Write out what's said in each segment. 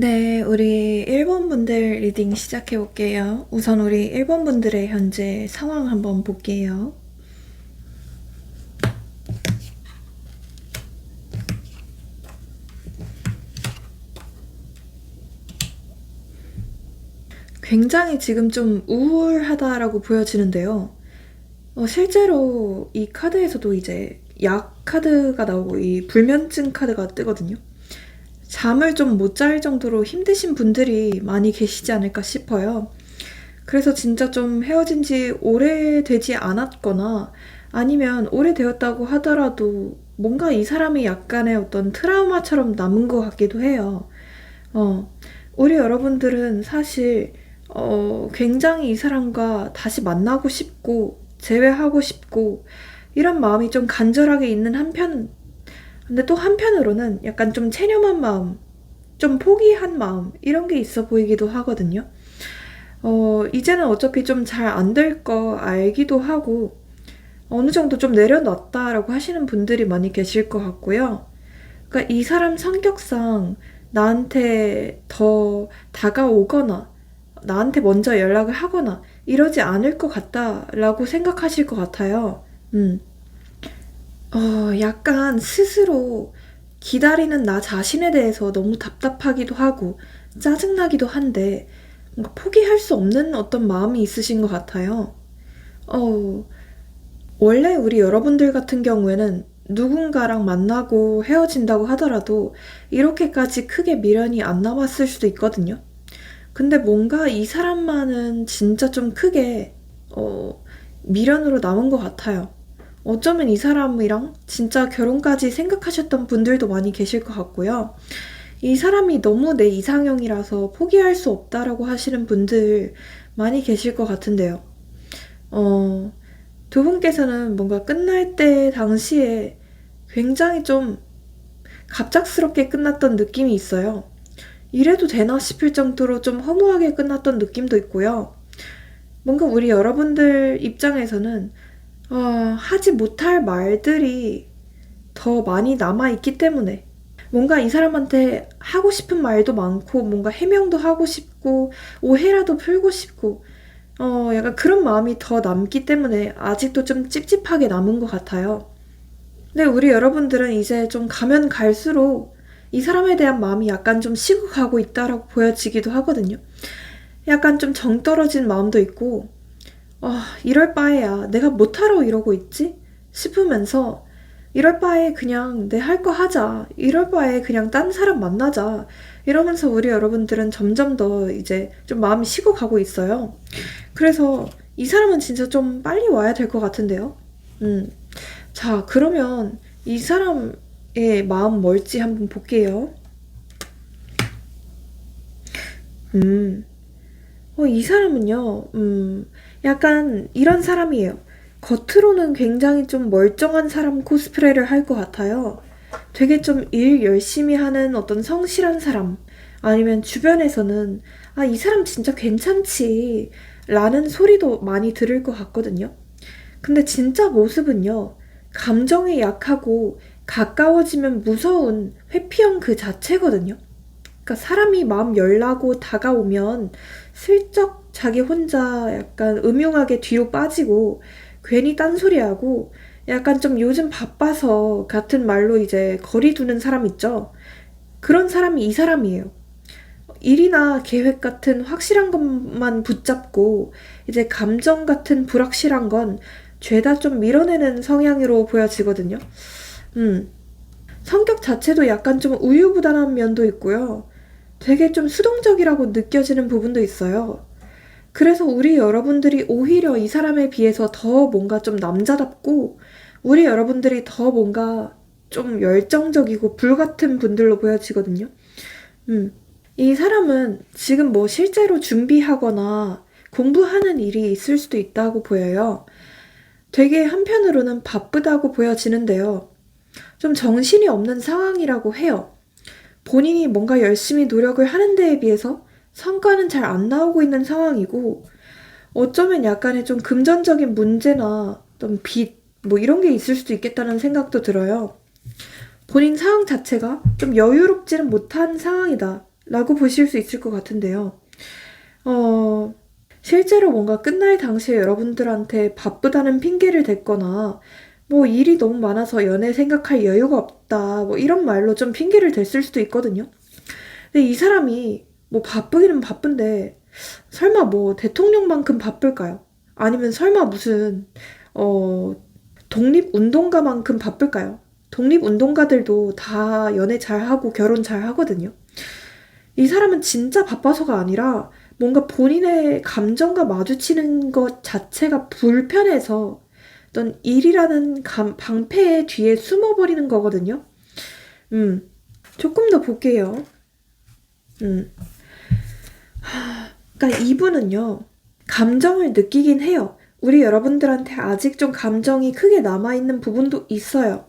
네, 우리 일본 분들 리딩 시작해 볼게요. 우선 우리 일본 분들의 현재 상황 한번 볼게요. 굉장히 지금 좀 우울하다라고 보여지는데요. 실제로 이 카드에서도 이제 약 카드가 나오고 이 불면증 카드가 뜨거든요. 잠을 좀 못 잘 정도로 힘드신 분들이 많이 계시지 않을까 싶어요. 그래서 진짜 좀 헤어진 지 오래되지 않았거나 아니면 오래되었다고 하더라도 뭔가 이 사람이 약간의 어떤 트라우마처럼 남은 것 같기도 해요. 어, 우리 여러분들은 사실 굉장히 이 사람과 다시 만나고 싶고 재회하고 싶고 이런 마음이 좀 간절하게 있는 한편, 근데 또 한편으로는 약간 좀 체념한 마음, 좀 포기한 마음 이런 게 있어 보이기도 하거든요. 이제는 어차피 좀 잘 안 될 거 알기도 하고 어느 정도 좀 내려놨다라고 하시는 분들이 많이 계실 것 같고요. 그러니까 이 사람 성격상 나한테 더 다가오거나 나한테 먼저 연락을 하거나 이러지 않을 것 같다라고 생각하실 것 같아요. 음. 약간 스스로 기다리는 나 자신에 대해서 너무 답답하기도 하고 짜증나기도 한데 뭔가 포기할 수 없는 어떤 마음이 있으신 것 같아요. 어, 원래 우리 여러분들 같은 경우에는 누군가랑 만나고 헤어진다고 하더라도 이렇게까지 크게 미련이 안 남았을 수도 있거든요. 근데 뭔가 이 사람만은 진짜 좀 크게, 미련으로 남은 것 같아요. 어쩌면 이 사람이랑 진짜 결혼까지 생각하셨던 분들도 많이 계실 것 같고요. 이 사람이 너무 내 이상형이라서 포기할 수 없다라고 하시는 분들 많이 계실 것 같은데요. 어, 두 분께서는 뭔가 끝날 때 당시에 굉장히 좀 갑작스럽게 끝났던 느낌이 있어요. 이래도 되나 싶을 정도로 좀 허무하게 끝났던 느낌도 있고요. 뭔가 우리 여러분들 입장에서는 하지 못할 말들이 더 많이 남아있기 때문에 뭔가 이 사람한테 하고 싶은 말도 많고 뭔가 해명도 하고 싶고 오해라도 풀고 싶고 약간 그런 마음이 더 남기 때문에 아직도 좀 찝찝하게 남은 것 같아요. 근데 우리 여러분들은 이제 좀 가면 갈수록 이 사람에 대한 마음이 약간 좀 식어가고 있다라고 보여지기도 하거든요. 약간 좀 정 떨어진 마음도 있고, 이럴 바에야 내가 못하러 이러고 있지? 싶으면서 이럴 바에 그냥 내 할 거 하자. 이럴 바에 그냥 딴 사람 만나자. 이러면서 우리 여러분들은 점점 더 이제 좀 마음이 식어가고 있어요. 그래서 이 사람은 진짜 좀 빨리 와야 될 것 같은데요. 음. 자, 그러면 이 사람의 마음 뭘지 한번 볼게요. 음. 이 사람은요, 약간 이런 사람이에요. 겉으로는 굉장히 좀 멀쩡한 사람 코스프레를 할 것 같아요. 되게 좀 일 열심히 하는 어떤 성실한 사람. 아니면 주변에서는, 아, 이 사람 진짜 괜찮지. 라는 소리도 많이 들을 것 같거든요. 근데 진짜 모습은요, 감정에 약하고 가까워지면 무서운 회피형 그 자체거든요. 그러니까 사람이 마음 열라고 다가오면 슬쩍 자기 혼자 약간 음흉하게 뒤로 빠지고 괜히 딴소리하고 약간 좀 요즘 바빠서 같은 말로 이제 거리 두는 사람 있죠. 그런 사람이 이 사람이에요. 일이나 계획 같은 확실한 것만 붙잡고 이제 감정 같은 불확실한 건 죄다 좀 밀어내는 성향으로 보여지거든요. 음. 성격 자체도 약간 좀 우유부단한 면도 있고요. 되게 좀 수동적이라고 느껴지는 부분도 있어요. 그래서 우리 여러분들이 오히려 이 사람에 비해서 더 뭔가 좀 남자답고 우리 여러분들이 더 뭔가 좀 열정적이고 불같은 분들로 보여지거든요. 음. 이 사람은 지금 뭐 실제로 준비하거나 공부하는 일이 있을 수도 있다고 보여요. 되게 한편으로는 바쁘다고 보여지는데요. 좀 정신이 없는 상황이라고 해요. 본인이 뭔가 열심히 노력을 하는 데에 비해서 성과는 잘 안 나오고 있는 상황이고, 어쩌면 약간의 좀 금전적인 문제나 어떤 빚, 뭐 이런 게 있을 수도 있겠다는 생각도 들어요. 본인 상황 자체가 좀 여유롭지는 못한 상황이다 라고 보실 수 있을 것 같은데요. 어, 실제로 뭔가 끝날 당시에 여러분들한테 바쁘다는 핑계를 댔거나 뭐 일이 너무 많아서 연애 생각할 여유가 없다 뭐 이런 말로 좀 핑계를 댔을 수도 있거든요. 근데 이 사람이 뭐 바쁘기는 바쁜데 설마 뭐 대통령만큼 바쁠까요? 아니면 설마 무슨 어 독립운동가만큼 바쁠까요? 독립운동가들도 다 연애 잘하고 결혼 잘하거든요. 이 사람은 진짜 바빠서가 아니라 뭔가 본인의 감정과 마주치는 것 자체가 불편해서 어떤 일이라는 방패 뒤에 숨어버리는 거거든요. 음, 조금 더 볼게요. 음, 그러니까 이분은요, 감정을 느끼긴 해요. 우리 여러분들한테 아직 좀 감정이 크게 남아있는 부분도 있어요.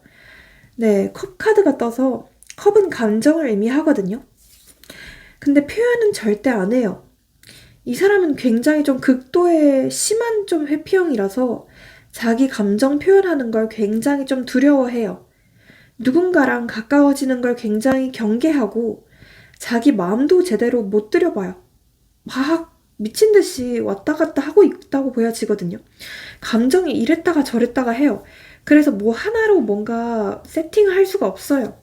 네, 컵 카드가 떠서 컵은 감정을 의미하거든요. 근데 표현은 절대 안 해요. 이 사람은 굉장히 좀 극도의 심한 좀 회피형이라서 자기 감정 표현하는 걸 굉장히 좀 두려워해요. 누군가랑 가까워지는 걸 굉장히 경계하고 자기 마음도 제대로 못 들여봐요. 막 미친 듯이 왔다 갔다 하고 있다고 보여지거든요. 감정이 이랬다가 저랬다가 해요. 그래서 뭐 하나로 뭔가 세팅할 수가 없어요.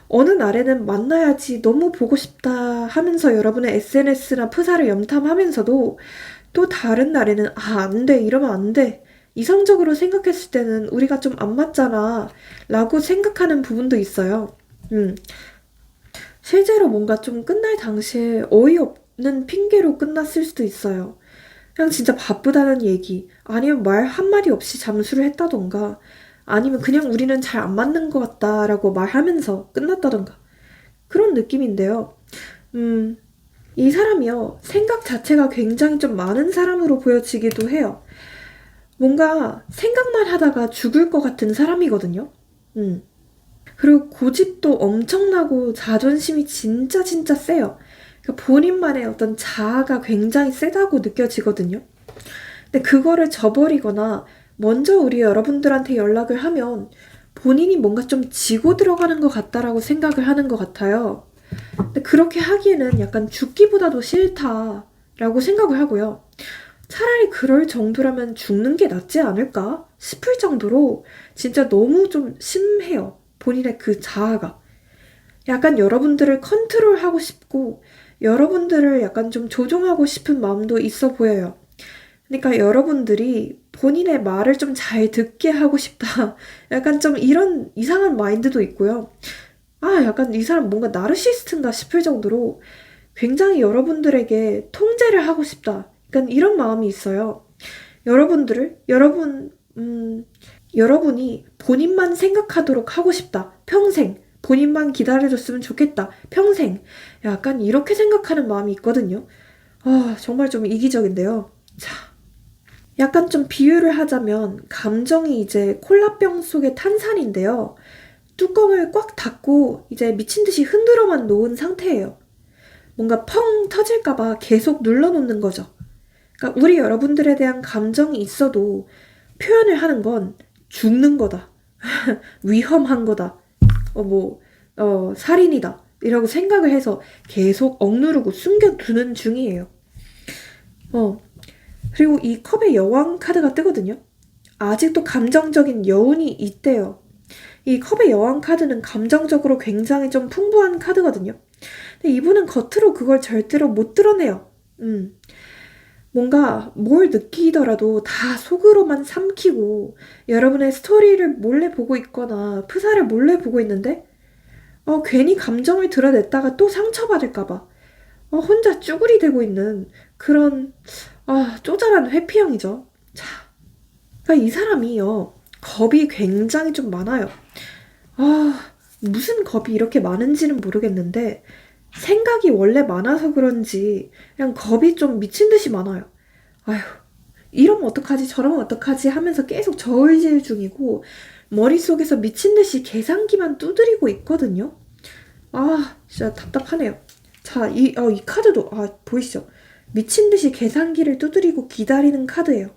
어느 날에는 만나야지 너무 보고 싶다 하면서 여러분의 SNS나 프사를 염탐하면서도 또 다른 날에는 안 돼, 이러면 안 돼. 이성적으로 생각했을 때는 우리가 좀 안 맞잖아 라고 생각하는 부분도 있어요. 음, 실제로 뭔가 좀 끝날 당시에 어이없는 핑계로 끝났을 수도 있어요. 그냥 진짜 바쁘다는 얘기, 아니면 말 한마디 없이 잠수를 했다던가, 아니면 그냥 우리는 잘 안 맞는 것 같다라고 말하면서 끝났다던가. 그런 느낌인데요. 이 사람이요, 생각 자체가 굉장히 좀 많은 사람으로 보여지기도 해요. 뭔가 생각만 하다가 죽을 것 같은 사람이거든요. 그리고 고집도 엄청나고 자존심이 진짜 진짜 세요. 그러니까 본인만의 어떤 자아가 굉장히 세다고 느껴지거든요. 근데 그거를 저버리거나 먼저 우리 여러분들한테 연락을 하면 본인이 뭔가 좀 지고 들어가는 것 같다라고 생각을 하는 것 같아요. 근데 그렇게 하기에는 약간 죽기보다도 싫다라고 생각을 하고요. 차라리 그럴 정도라면 죽는 게 낫지 않을까 싶을 정도로 진짜 너무 좀 심해요. 본인의 그 자아가. 약간 여러분들을 컨트롤하고 싶고 여러분들을 약간 좀 조종하고 싶은 마음도 있어 보여요. 그러니까 여러분들이 본인의 말을 좀 잘 듣게 하고 싶다. 약간 좀 이런 이상한 마인드도 있고요. 약간 이 사람 뭔가 나르시스트인가 싶을 정도로 굉장히 여러분들에게 통제를 하고 싶다. 약간 이런 마음이 있어요. 여러분이 본인만 생각하도록 하고 싶다. 평생. 본인만 기다려줬으면 좋겠다. 평생. 약간 이렇게 생각하는 마음이 있거든요. 정말 좀 이기적인데요. 자, 약간 좀 비유를 하자면 감정이 이제 콜라병 속의 탄산인데요. 뚜껑을 꽉 닫고 이제 미친 듯이 흔들어만 놓은 상태예요. 뭔가 펑 터질까봐 계속 눌러놓는 거죠. 그러니까 우리 여러분들에 대한 감정이 있어도 표현을 하는 건 죽는 거다. 위험한 거다. 살인이다. 이라고 생각을 해서 계속 억누르고 숨겨두는 중이에요. 그리고 이 컵의 여왕 카드가 뜨거든요. 아직도 감정적인 여운이 있대요. 이 컵의 여왕 카드는 감정적으로 굉장히 좀 풍부한 카드거든요. 근데 이분은 겉으로 그걸 절대로 못 드러내요. 뭔가 뭘 느끼더라도 다 속으로만 삼키고 여러분의 스토리를 몰래 보고 있거나 프사를 몰래 보고 있는데 괜히 감정을 드러냈다가 또 상처받을까봐 혼자 쭈구리 대고 있는 그런 쪼잔한 회피형이죠. 자, 그러니까 이 사람이요. 겁이 굉장히 좀 많아요. 무슨 겁이 이렇게 많은지는 모르겠는데 생각이 원래 많아서 그런지 그냥 겁이 좀 미친 듯이 많아요. 이러면 어떡하지 저러면 어떡하지 하면서 계속 저울질 중이고 머릿속에서 미친 듯이 계산기만 두드리고 있거든요. 진짜 답답하네요. 자, 이 카드도 보이시죠? 미친 듯이 계산기를 두드리고 기다리는 카드예요.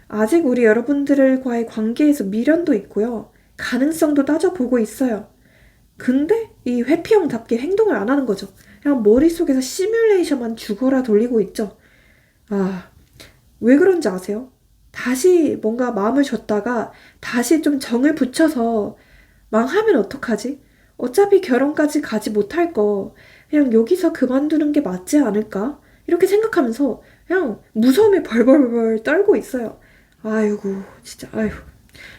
아직 우리 여러분들과의 관계에서 미련도 있고요. 가능성도 따져보고 있어요. 근데 이 회피형답게 행동을 안 하는 거죠. 그냥 머릿속에서 시뮬레이션만 죽어라 돌리고 있죠. 아, 왜 그런지 아세요? 다시 뭔가 마음을 줬다가 다시 좀 정을 붙여서 망하면 어떡하지? 어차피 결혼까지 가지 못할 거 그냥 여기서 그만두는 게 맞지 않을까? 이렇게 생각하면서 그냥 무서움에 벌벌벌 떨고 있어요. 아이고 진짜 아이고.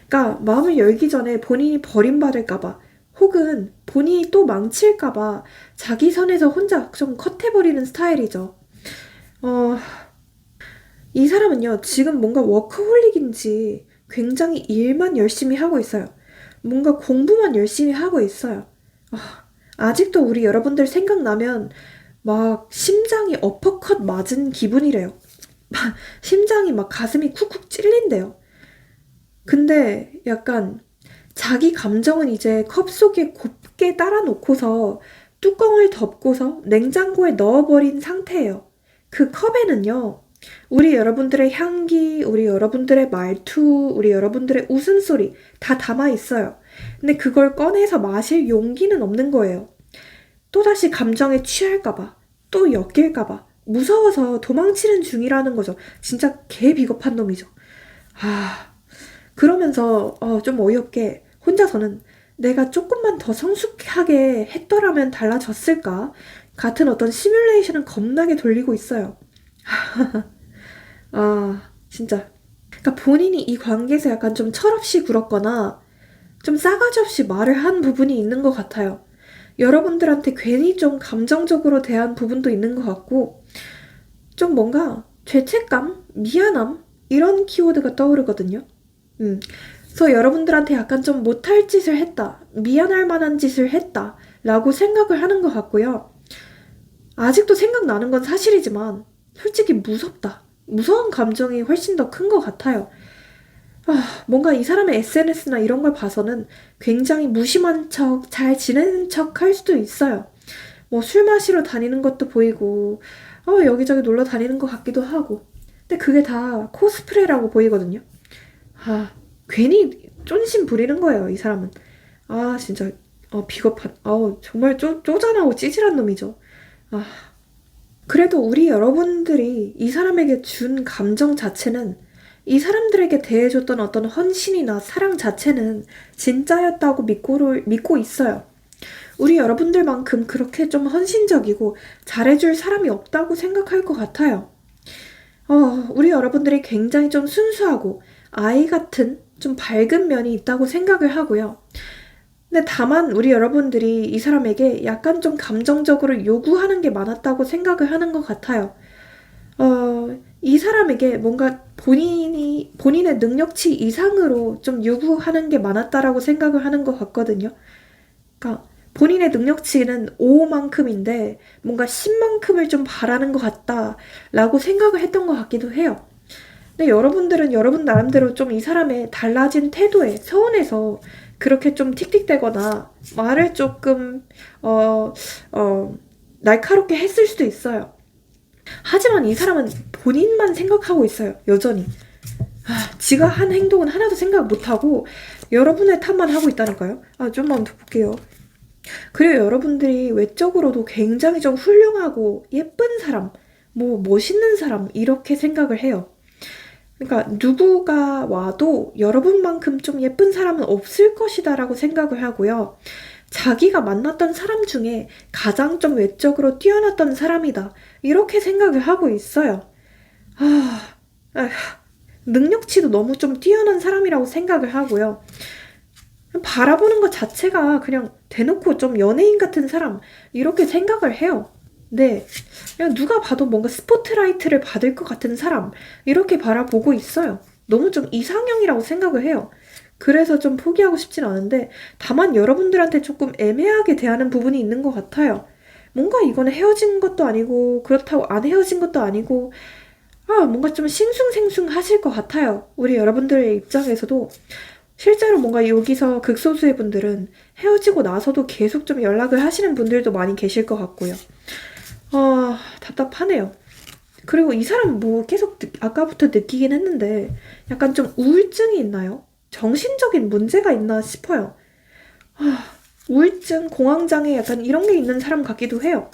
그러니까 마음을 열기 전에 본인이 버림받을까봐 혹은 본인이 또 망칠까봐 자기 선에서 혼자 좀 컷해버리는 스타일이죠. 어, 이 사람은요, 지금 뭔가 워커홀릭인지 굉장히 일만 열심히 하고 있어요. 뭔가 공부만 열심히 하고 있어요. 아직도 우리 여러분들 생각나면 막 심장이 어퍼컷 맞은 기분이래요. 심장이 막 가슴이 쿡쿡 찔린대요. 근데 약간 자기 감정은 이제 컵 속에 곱게 따라 놓고서 뚜껑을 덮고서 냉장고에 넣어버린 상태예요. 그 컵에는요, 우리 여러분들의 향기, 우리 여러분들의 말투, 우리 여러분들의 웃음소리 다 담아 있어요. 근데 그걸 꺼내서 마실 용기는 없는 거예요. 또다시 감정에 취할까봐, 또 엮일까봐, 무서워서 도망치는 중이라는 거죠. 진짜 개 비겁한 놈이죠. 아, 그러면서 좀 어이없게 혼자서는 내가 조금만 더 성숙하게 했더라면 달라졌을까? 같은 어떤 시뮬레이션은 겁나게 돌리고 있어요. 아, 진짜. 그러니까 본인이 이 관계에서 약간 좀 철없이 굴었거나 좀 싸가지 없이 말을 한 부분이 있는 것 같아요. 여러분들한테 괜히 좀 감정적으로 대한 부분도 있는 것 같고, 좀 뭔가 죄책감, 미안함, 이런 키워드가 떠오르거든요. 그래서 여러분들한테 약간 좀 못할 짓을 했다, 미안할 만한 짓을 했다, 라고 생각을 하는 것 같고요. 아직도 생각나는 건 사실이지만, 솔직히 무섭다. 무서운 감정이 훨씬 더 큰 것 같아요. 뭔가 이 사람의 SNS나 이런 걸 봐서는 굉장히 무심한 척, 잘 지내는 척 할 수도 있어요. 뭐 술 마시러 다니는 것도 보이고, 여기저기 놀러 다니는 것 같기도 하고. 근데 그게 다 코스프레라고 보이거든요. 아, 괜히 쫀심 부리는 거예요, 이 사람은. 아, 진짜, 비겁한, 정말 쪼잔하고 찌질한 놈이죠. 아, 그래도 우리 여러분들이 이 사람에게 준 감정 자체는 이 사람들에게 대해줬던 어떤 헌신이나 사랑 자체는 진짜였다고 믿고 있어요. 우리 여러분들만큼 그렇게 좀 헌신적이고 잘해줄 사람이 없다고 생각할 것 같아요. 우리 여러분들이 굉장히 좀 순수하고 아이 같은 좀 밝은 면이 있다고 생각을 하고요. 근데 다만 우리 여러분들이 이 사람에게 약간 좀 감정적으로 요구하는 게 많았다고 생각을 하는 것 같아요. 이 사람에게 뭔가 본인의 능력치 이상으로 좀 요구하는 게 많았다라고 생각을 하는 것 같거든요. 그러니까 본인의 능력치는 5만큼인데 뭔가 10만큼을 좀 바라는 것 같다라고 생각을 했던 것 같기도 해요. 근데 여러분들은 여러분 나름대로 좀 이 사람의 달라진 태도에 서운해서 그렇게 좀 틱틱대거나 말을 조금 날카롭게 했을 수도 있어요. 하지만 이 사람은 본인만 생각하고 있어요. 여전히. 지가 한 행동은 하나도 생각 못하고 여러분의 탓만 하고 있다니까요. 좀만 더 볼게요. 그리고 여러분들이 외적으로도 굉장히 좀 훌륭하고 예쁜 사람, 뭐 멋있는 사람 이렇게 생각을 해요. 그러니까 누구가 와도 여러분만큼 좀 예쁜 사람은 없을 것이다라고 생각을 하고요. 자기가 만났던 사람 중에 가장 좀 외적으로 뛰어났던 사람이다. 이렇게 생각을 하고 있어요. 아휴, 능력치도 너무 좀 뛰어난 사람이라고 생각을 하고요. 바라보는 것 자체가 그냥 대놓고 좀 연예인 같은 사람 이렇게 생각을 해요. 네, 그냥 누가 봐도 뭔가 스포트라이트를 받을 것 같은 사람 이렇게 바라보고 있어요. 너무 좀 이상형이라고 생각을 해요. 그래서 좀 포기하고 싶진 않은데 다만 여러분들한테 조금 애매하게 대하는 부분이 있는 것 같아요. 뭔가 이거는 헤어진 것도 아니고 그렇다고 안 헤어진 것도 아니고 뭔가 좀 싱숭생숭 하실 것 같아요. 우리 여러분들의 입장에서도 실제로 뭔가 여기서 극소수의 분들은 헤어지고 나서도 계속 좀 연락을 하시는 분들도 많이 계실 것 같고요. 답답하네요. 그리고 이 사람 뭐 계속 아까부터 느끼긴 했는데 약간 좀 우울증이 있나요? 정신적인 문제가 있나 싶어요. 우울증, 공황장애 약간 이런 게 있는 사람 같기도 해요.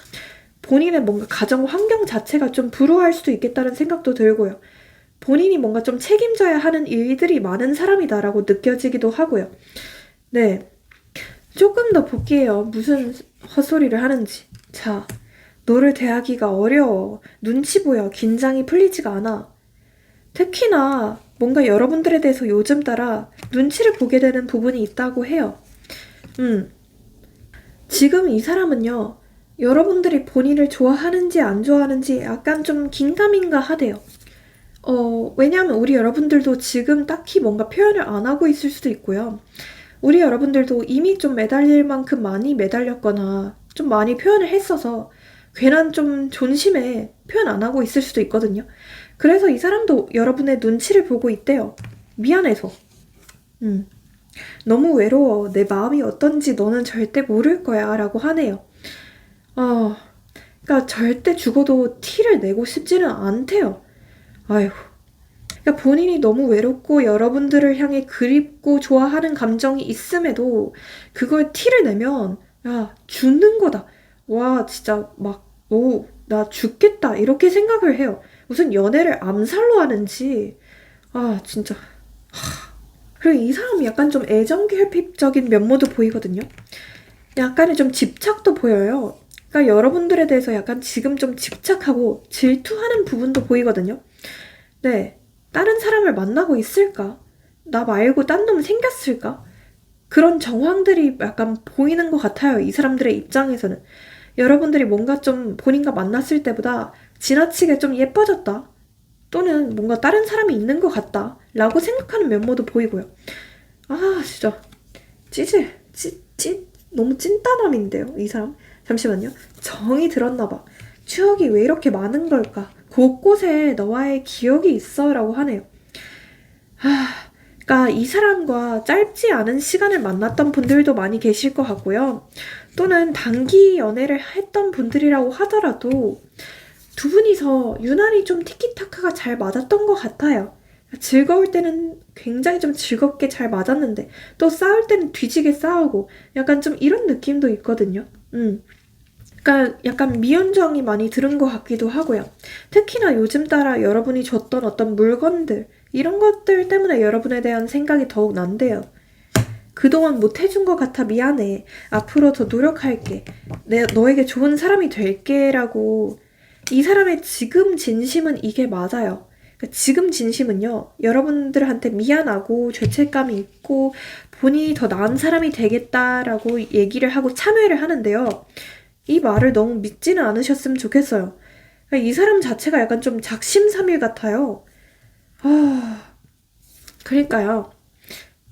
본인의 뭔가 가정 환경 자체가 좀 불우할 수도 있겠다는 생각도 들고요. 본인이 뭔가 좀 책임져야 하는 일들이 많은 사람이다라고 느껴지기도 하고요. 네. 조금 더 볼게요. 무슨 헛소리를 하는지. 자, 너를 대하기가 어려워. 눈치 보여. 긴장이 풀리지가 않아. 특히나 뭔가 여러분들에 대해서 요즘 따라 눈치를 보게 되는 부분이 있다고 해요. 지금 이 사람은요, 여러분들이 본인을 좋아하는지 안 좋아하는지 약간 좀 긴가민가 하대요. 왜냐하면 우리 여러분들도 지금 딱히 뭔가 표현을 안 하고 있을 수도 있고요. 우리 여러분들도 이미 좀 매달릴 만큼 많이 매달렸거나 좀 많이 표현을 했어서 괜한 좀 존심에 표현 안 하고 있을 수도 있거든요. 그래서 이 사람도 여러분의 눈치를 보고 있대요. 미안해서. 음. 너무 외로워. 내 마음이 어떤지 너는 절대 모를 거야. 라고 하네요. 어, 그러니까 절대 죽어도 티를 내고 싶지는 않대요. 아휴. 그러니까 본인이 너무 외롭고 여러분들을 향해 그립고 좋아하는 감정이 있음에도 그걸 티를 내면 야, 죽는 거다. 와, 진짜 막, 오, 나 죽겠다. 이렇게 생각을 해요. 무슨 연애를 암살로 하는지. 아, 진짜. 그리고 이 사람이 약간 좀 애정결핍적인 면모도 보이거든요. 약간의 좀 집착도 보여요. 그러니까 여러분들에 대해서 약간 지금 좀 집착하고 질투하는 부분도 보이거든요. 네. 다른 사람을 만나고 있을까? 나 말고 딴 놈 생겼을까? 그런 정황들이 약간 보이는 것 같아요. 이 사람들의 입장에서는. 여러분들이 뭔가 좀 본인과 만났을 때보다 지나치게 좀 예뻐졌다. 또는 뭔가 다른 사람이 있는 것 같다. 라고 생각하는 면모도 보이고요. 아, 진짜. 너무 찐따남인데요, 이 사람. 잠시만요. 정이 들었나봐. 추억이 왜 이렇게 많은 걸까? 곳곳에 너와의 기억이 있어. 라고 하네요. 그러니까 이 사람과 짧지 않은 시간을 만났던 분들도 많이 계실 것 같고요. 또는 단기 연애를 했던 분들이라고 하더라도 두 분이서 유난히 좀 티키타카가 잘 맞았던 것 같아요. 즐거울 때는 굉장히 좀 즐겁게 잘 맞았는데 또 싸울 때는 뒤지게 싸우고 약간 좀 이런 느낌도 있거든요. 그러니까 약간 미운정이 많이 들은 것 같기도 하고요. 특히나 요즘 따라 여러분이 줬던 어떤 물건들 이런 것들 때문에 여러분에 대한 생각이 더욱 난대요. 그동안 못 해준 것 같아 미안해. 앞으로 더 노력할게. 너에게 좋은 사람이 될게 라고. 이 사람의 지금 진심은 이게 맞아요. 그러니까 지금 진심은요. 여러분들한테 미안하고 죄책감이 있고 본인이 더 나은 사람이 되겠다라고 얘기를 하고 참여를 하는데요. 이 말을 너무 믿지는 않으셨으면 좋겠어요. 그러니까 이 사람 자체가 약간 좀 작심삼일 같아요. 그러니까요.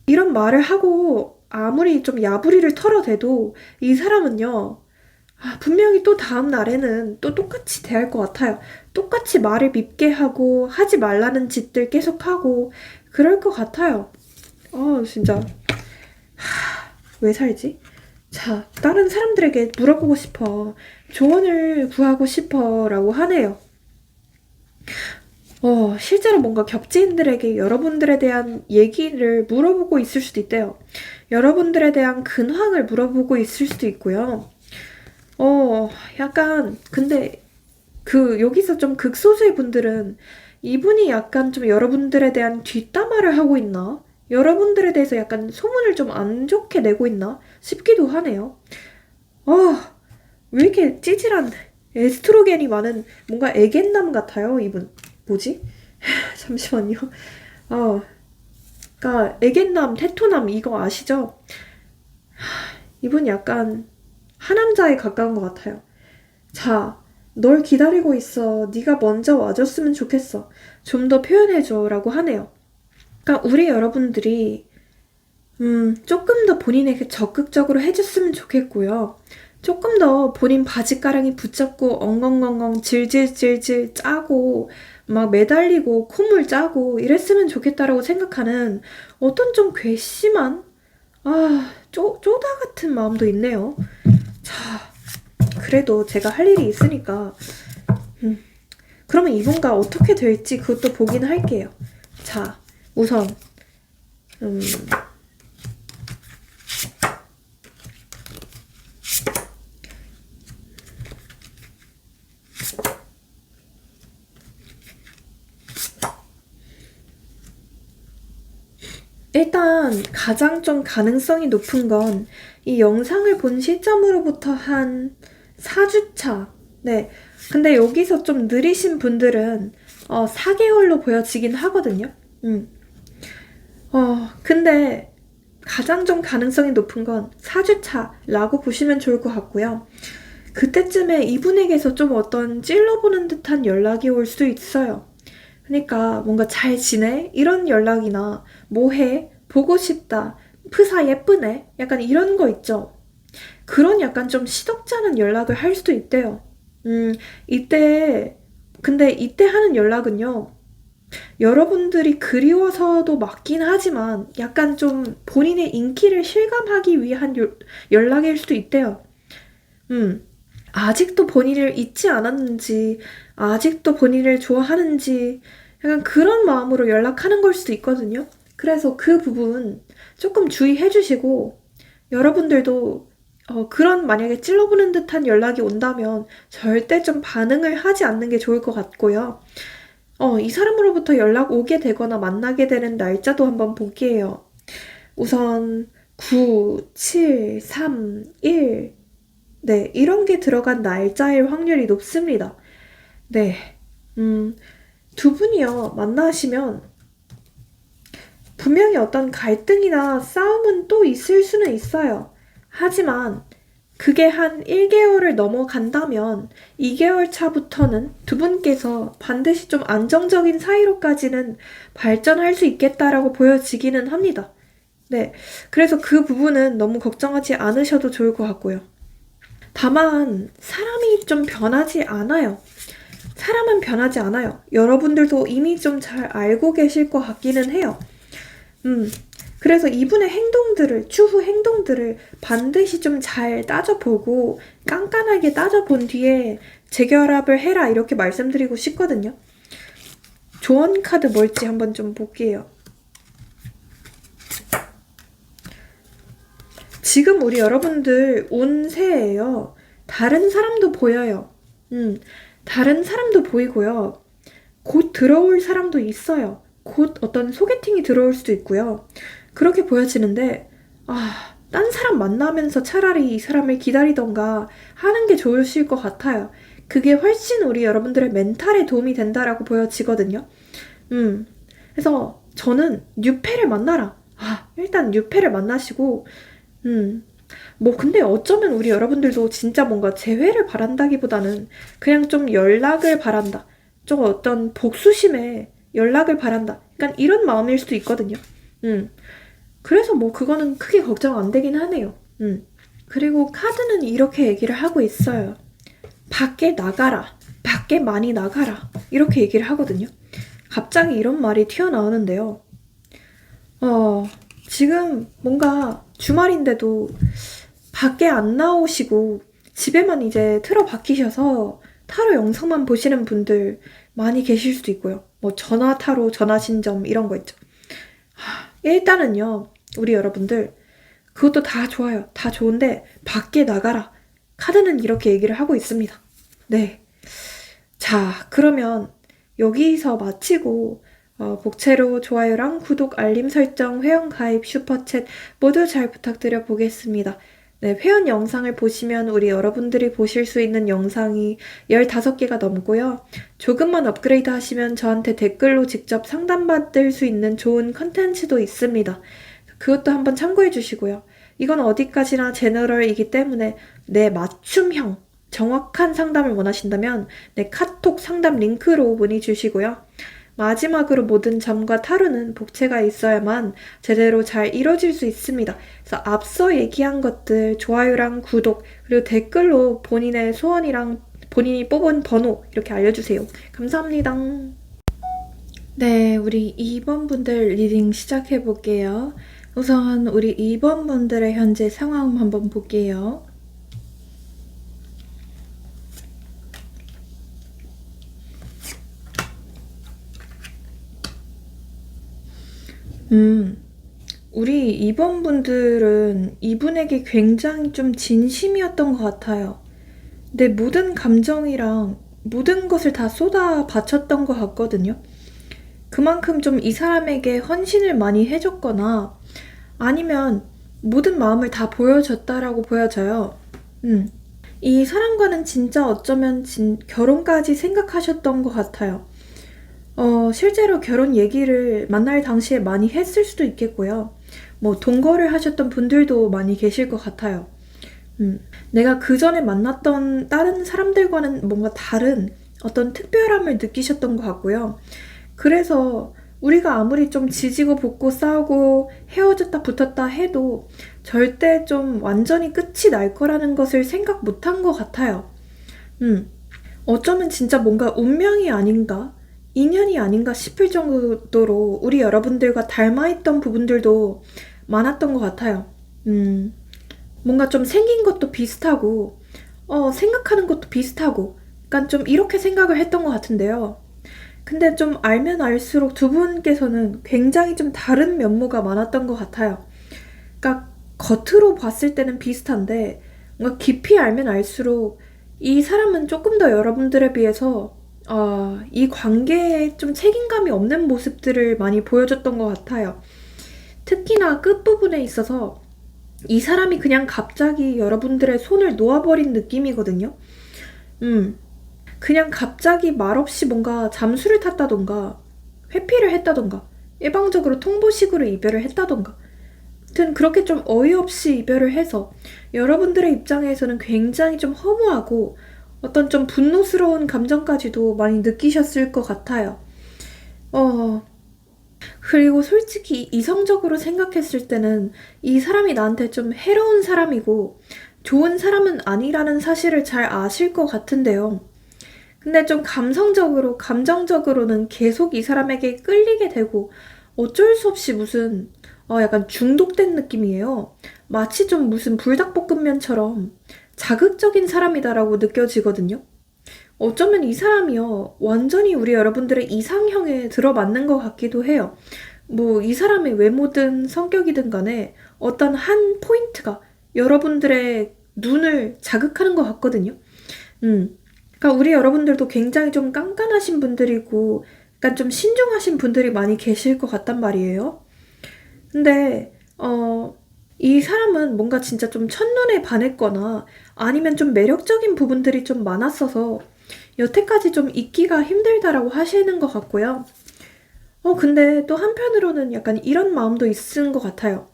이런 말을 하고 아무리 좀 야부리를 털어대도 이 사람은요. 분명히 또 다음 날에는 또 똑같이 대할 것 같아요. 똑같이 말을 밉게 하고 하지 말라는 짓들 계속하고 그럴 것 같아요. 진짜 왜 살지? 자, 다른 사람들에게 물어보고 싶어. 조언을 구하고 싶어 라고 하네요. 실제로 뭔가 겹지인들에게 여러분들에 대한 얘기를 물어보고 있을 수도 있대요. 여러분들에 대한 근황을 물어보고 있을 수도 있고요. 약간, 근데, 여기서 좀 극소수의 분들은 이분이 약간 좀 여러분들에 대한 뒷담화를 하고 있나? 여러분들에 대해서 약간 소문을 좀 안 좋게 내고 있나? 싶기도 하네요. 왜 이렇게 찌질한 에스트로겐이 많은 뭔가 애견남 같아요, 이분. 뭐지? 잠시만요. 그니까 애견남, 테토남 이거 아시죠? 이분 약간 하남자에 가까운 것 같아요. 자, 널 기다리고 있어. 네가 먼저 와줬으면 좋겠어. 좀 더 표현해줘 라고 하네요. 그러니까 우리 여러분들이 조금 더 본인에게 적극적으로 해줬으면 좋겠고요. 조금 더 본인 바지가랑이 붙잡고 엉엉엉엉 질질질질 짜고 막 매달리고 콧물 짜고 이랬으면 좋겠다라고 생각하는 어떤 좀 괘씸한 쪼다 같은 마음도 있네요. 자, 그래도 제가 할 일이 있으니까 그러면 이분과 어떻게 될지 그것도 보긴 할게요. 자, 우선 일단 가장 좀 가능성이 높은 건 이 영상을 본 시점으로부터 한 4주차. 네. 근데 여기서 좀 느리신 분들은 4개월로 보여지긴 하거든요. 근데 가장 좀 가능성이 높은 건 4주차라고 보시면 좋을 것 같고요. 그때쯤에 이분에게서 좀 어떤 찔러보는 듯한 연락이 올 수도 있어요. 그러니까 뭔가 잘 지내? 이런 연락이나 뭐 해? 보고 싶다. 프사 예쁘네? 약간 이런 거 있죠. 그런 약간 좀 시덥잖은 연락을 할 수도 있대요. 이때, 근데 이때 하는 연락은요, 여러분들이 그리워서도 맞긴 하지만 약간 좀 본인의 인기를 실감하기 위한 연락일 수도 있대요. 아직도 본인을 잊지 않았는지, 아직도 본인을 좋아하는지, 약간 그런 마음으로 연락하는 걸 수도 있거든요. 그래서 그 부분 조금 주의해 주시고, 여러분들도 그런 만약에 찔러보는 듯한 연락이 온다면 절대 좀 반응을 하지 않는 게 좋을 것 같고요. 이 사람으로부터 연락 오게 되거나 만나게 되는 날짜도 한번 볼게요. 우선 9, 7, 3, 1. 네, 이런 게 들어간 날짜일 확률이 높습니다. 네. 두 분이요, 만나시면 분명히 어떤 갈등이나 싸움은 또 있을 수는 있어요. 하지만 그게 한 1개월을 넘어간다면 2개월 차부터는 두 분께서 반드시 좀 안정적인 사이로까지는 발전할 수 있겠다라고 보여지기는 합니다. 네. 그래서 그 부분은 너무 걱정하지 않으셔도 좋을 것 같고요. 다만 사람이 좀 변하지 않아요. 사람은 변하지 않아요. 여러분들도 이미 좀 잘 알고 계실 것 같기는 해요. 그래서 이분의 추후 행동들을 반드시 좀 잘 따져보고 깐깐하게 따져본 뒤에 재결합을 해라 이렇게 말씀드리고 싶거든요. 조언 카드 뭘지 한번 좀 볼게요. 지금 우리 여러분들 운세예요. 다른 사람도 보여요. 다른 사람도 보이고요. 곧 들어올 사람도 있어요. 곧 어떤 소개팅이 들어올 수도 있고요. 그렇게 보여지는데 딴 사람 만나면서 차라리 이 사람을 기다리던가 하는 게 좋으실 것 같아요. 그게 훨씬 우리 여러분들의 멘탈에 도움이 된다라고 보여지거든요. 그래서 저는 뉴페를 만나라. 일단 뉴페를 만나시고 근데 어쩌면 우리 여러분들도 진짜 뭔가 재회를 바란다기보다는 그냥 좀 연락을 바란다. 좀 어떤 복수심에 연락을 바란다. 약간 이런 마음일 수도 있거든요. 그래서 뭐 그거는 크게 걱정 안 되긴 하네요. 그리고 카드는 이렇게 얘기를 하고 있어요. 밖에 나가라. 밖에 많이 나가라. 이렇게 얘기를 하거든요. 갑자기 이런 말이 튀어나오는데요. 지금 뭔가 주말인데도 밖에 안 나오시고 집에만 이제 틀어박히셔서 타로 영상만 보시는 분들 많이 계실 수도 있고요. 뭐 전화 타로, 전화 신점 이런 거 있죠. 일단은요, 우리 여러분들 그것도 다 좋아요. 다 좋은데 밖에 나가라. 카드는 이렇게 얘기를 하고 있습니다. 네. 자, 그러면 여기서 마치고 복채로 좋아요랑 구독, 알림 설정, 회원가입, 슈퍼챗 모두 잘 부탁드려 보겠습니다. 네, 회원 영상을 보시면 우리 여러분들이 보실 수 있는 영상이 15개가 넘고요. 조금만 업그레이드 하시면 저한테 댓글로 직접 상담받을 수 있는 좋은 컨텐츠도 있습니다. 그것도 한번 참고해 주시고요. 이건 어디까지나 제너럴이기 때문에 내 맞춤형, 정확한 상담을 원하신다면 내 카톡 상담 링크로 문의 주시고요. 마지막으로 모든 점과 타로는 복채가 있어야만 제대로 잘 이루어질 수 있습니다. 그래서 앞서 얘기한 것들 좋아요랑 구독 그리고 댓글로 본인의 소원이랑 본인이 뽑은 번호 이렇게 알려주세요. 감사합니다. 네, 우리 2번 분들 리딩 시작해 볼게요. 우선 우리 2번 분들의 현재 상황 한번 볼게요. 우리 2번 분들은 이분에게 굉장히 좀 진심이었던 것 같아요. 내 모든 감정이랑 모든 것을 다 쏟아 바쳤던 것 같거든요. 그만큼 좀 이 사람에게 헌신을 많이 해줬거나 아니면 모든 마음을 다 보여줬다라고 보여져요. 음. 이 사람과는 진짜 어쩌면 결혼까지 생각하셨던 것 같아요. 실제로 결혼 얘기를 만날 당시에 많이 했을 수도 있겠고요. 뭐, 동거를 하셨던 분들도 많이 계실 것 같아요. 내가 그 전에 만났던 다른 사람들과는 뭔가 다른 어떤 특별함을 느끼셨던 것 같고요. 그래서 우리가 아무리 좀 지지고 볶고 싸우고 헤어졌다 붙었다 해도 절대 좀 완전히 끝이 날 거라는 것을 생각 못한 것 같아요. 음, 어쩌면 진짜 뭔가 운명이 아닌가? 인연이 아닌가 싶을 정도로 우리 여러분들과 닮아있던 부분들도 많았던 것 같아요. 음, 뭔가 좀 생긴 것도 비슷하고, 생각하는 것도 비슷하고, 약간 좀 이렇게 생각을 했던 것 같은데요. 근데 좀 알면 알수록 두 분께서는 굉장히 좀 다른 면모가 많았던 것 같아요. 그러니까 겉으로 봤을 때는 비슷한데 뭔가 깊이 알면 알수록 이 사람은 조금 더 여러분들에 비해서 이 관계에 좀 책임감이 없는 모습들을 많이 보여줬던 것 같아요. 특히나 끝부분에 있어서 이 사람이 그냥 갑자기 여러분들의 손을 놓아버린 느낌이거든요. 음, 그냥 갑자기 말없이 뭔가 잠수를 탔다던가 회피를 했다던가 일방적으로 통보식으로 이별을 했다던가 아무튼 그렇게 좀 어이없이 이별을 해서 여러분들의 입장에서는 굉장히 좀 허무하고 어떤 좀 분노스러운 감정까지도 많이 느끼셨을 것 같아요. 어, 그리고 솔직히 이성적으로 생각했을 때는 이 사람이 나한테 좀 해로운 사람이고 좋은 사람은 아니라는 사실을 잘 아실 것 같은데요. 근데 좀 감성적으로, 감정적으로는 계속 이 사람에게 끌리게 되고 어쩔 수 없이 무슨 약간 중독된 느낌이에요. 마치 좀 무슨 불닭볶음면처럼 자극적인 사람이다라고 느껴지거든요. 어쩌면 이 사람이요, 완전히 우리 여러분들의 이상형에 들어맞는 것 같기도 해요. 뭐, 이 사람의 외모든 성격이든 간에 어떤 한 포인트가 여러분들의 눈을 자극하는 것 같거든요. 음. 그러니까 우리 여러분들도 굉장히 좀 깐깐하신 분들이고, 약간 좀 신중하신 분들이 많이 계실 것 같단 말이에요. 근데, 이 사람은 뭔가 진짜 좀 첫눈에 반했거나 아니면 좀 매력적인 부분들이 좀 많았어서 여태까지 좀 잊기가 힘들다라고 하시는 것 같고요. 근데 또 한편으로는 약간 이런 마음도 있은 것 같아요.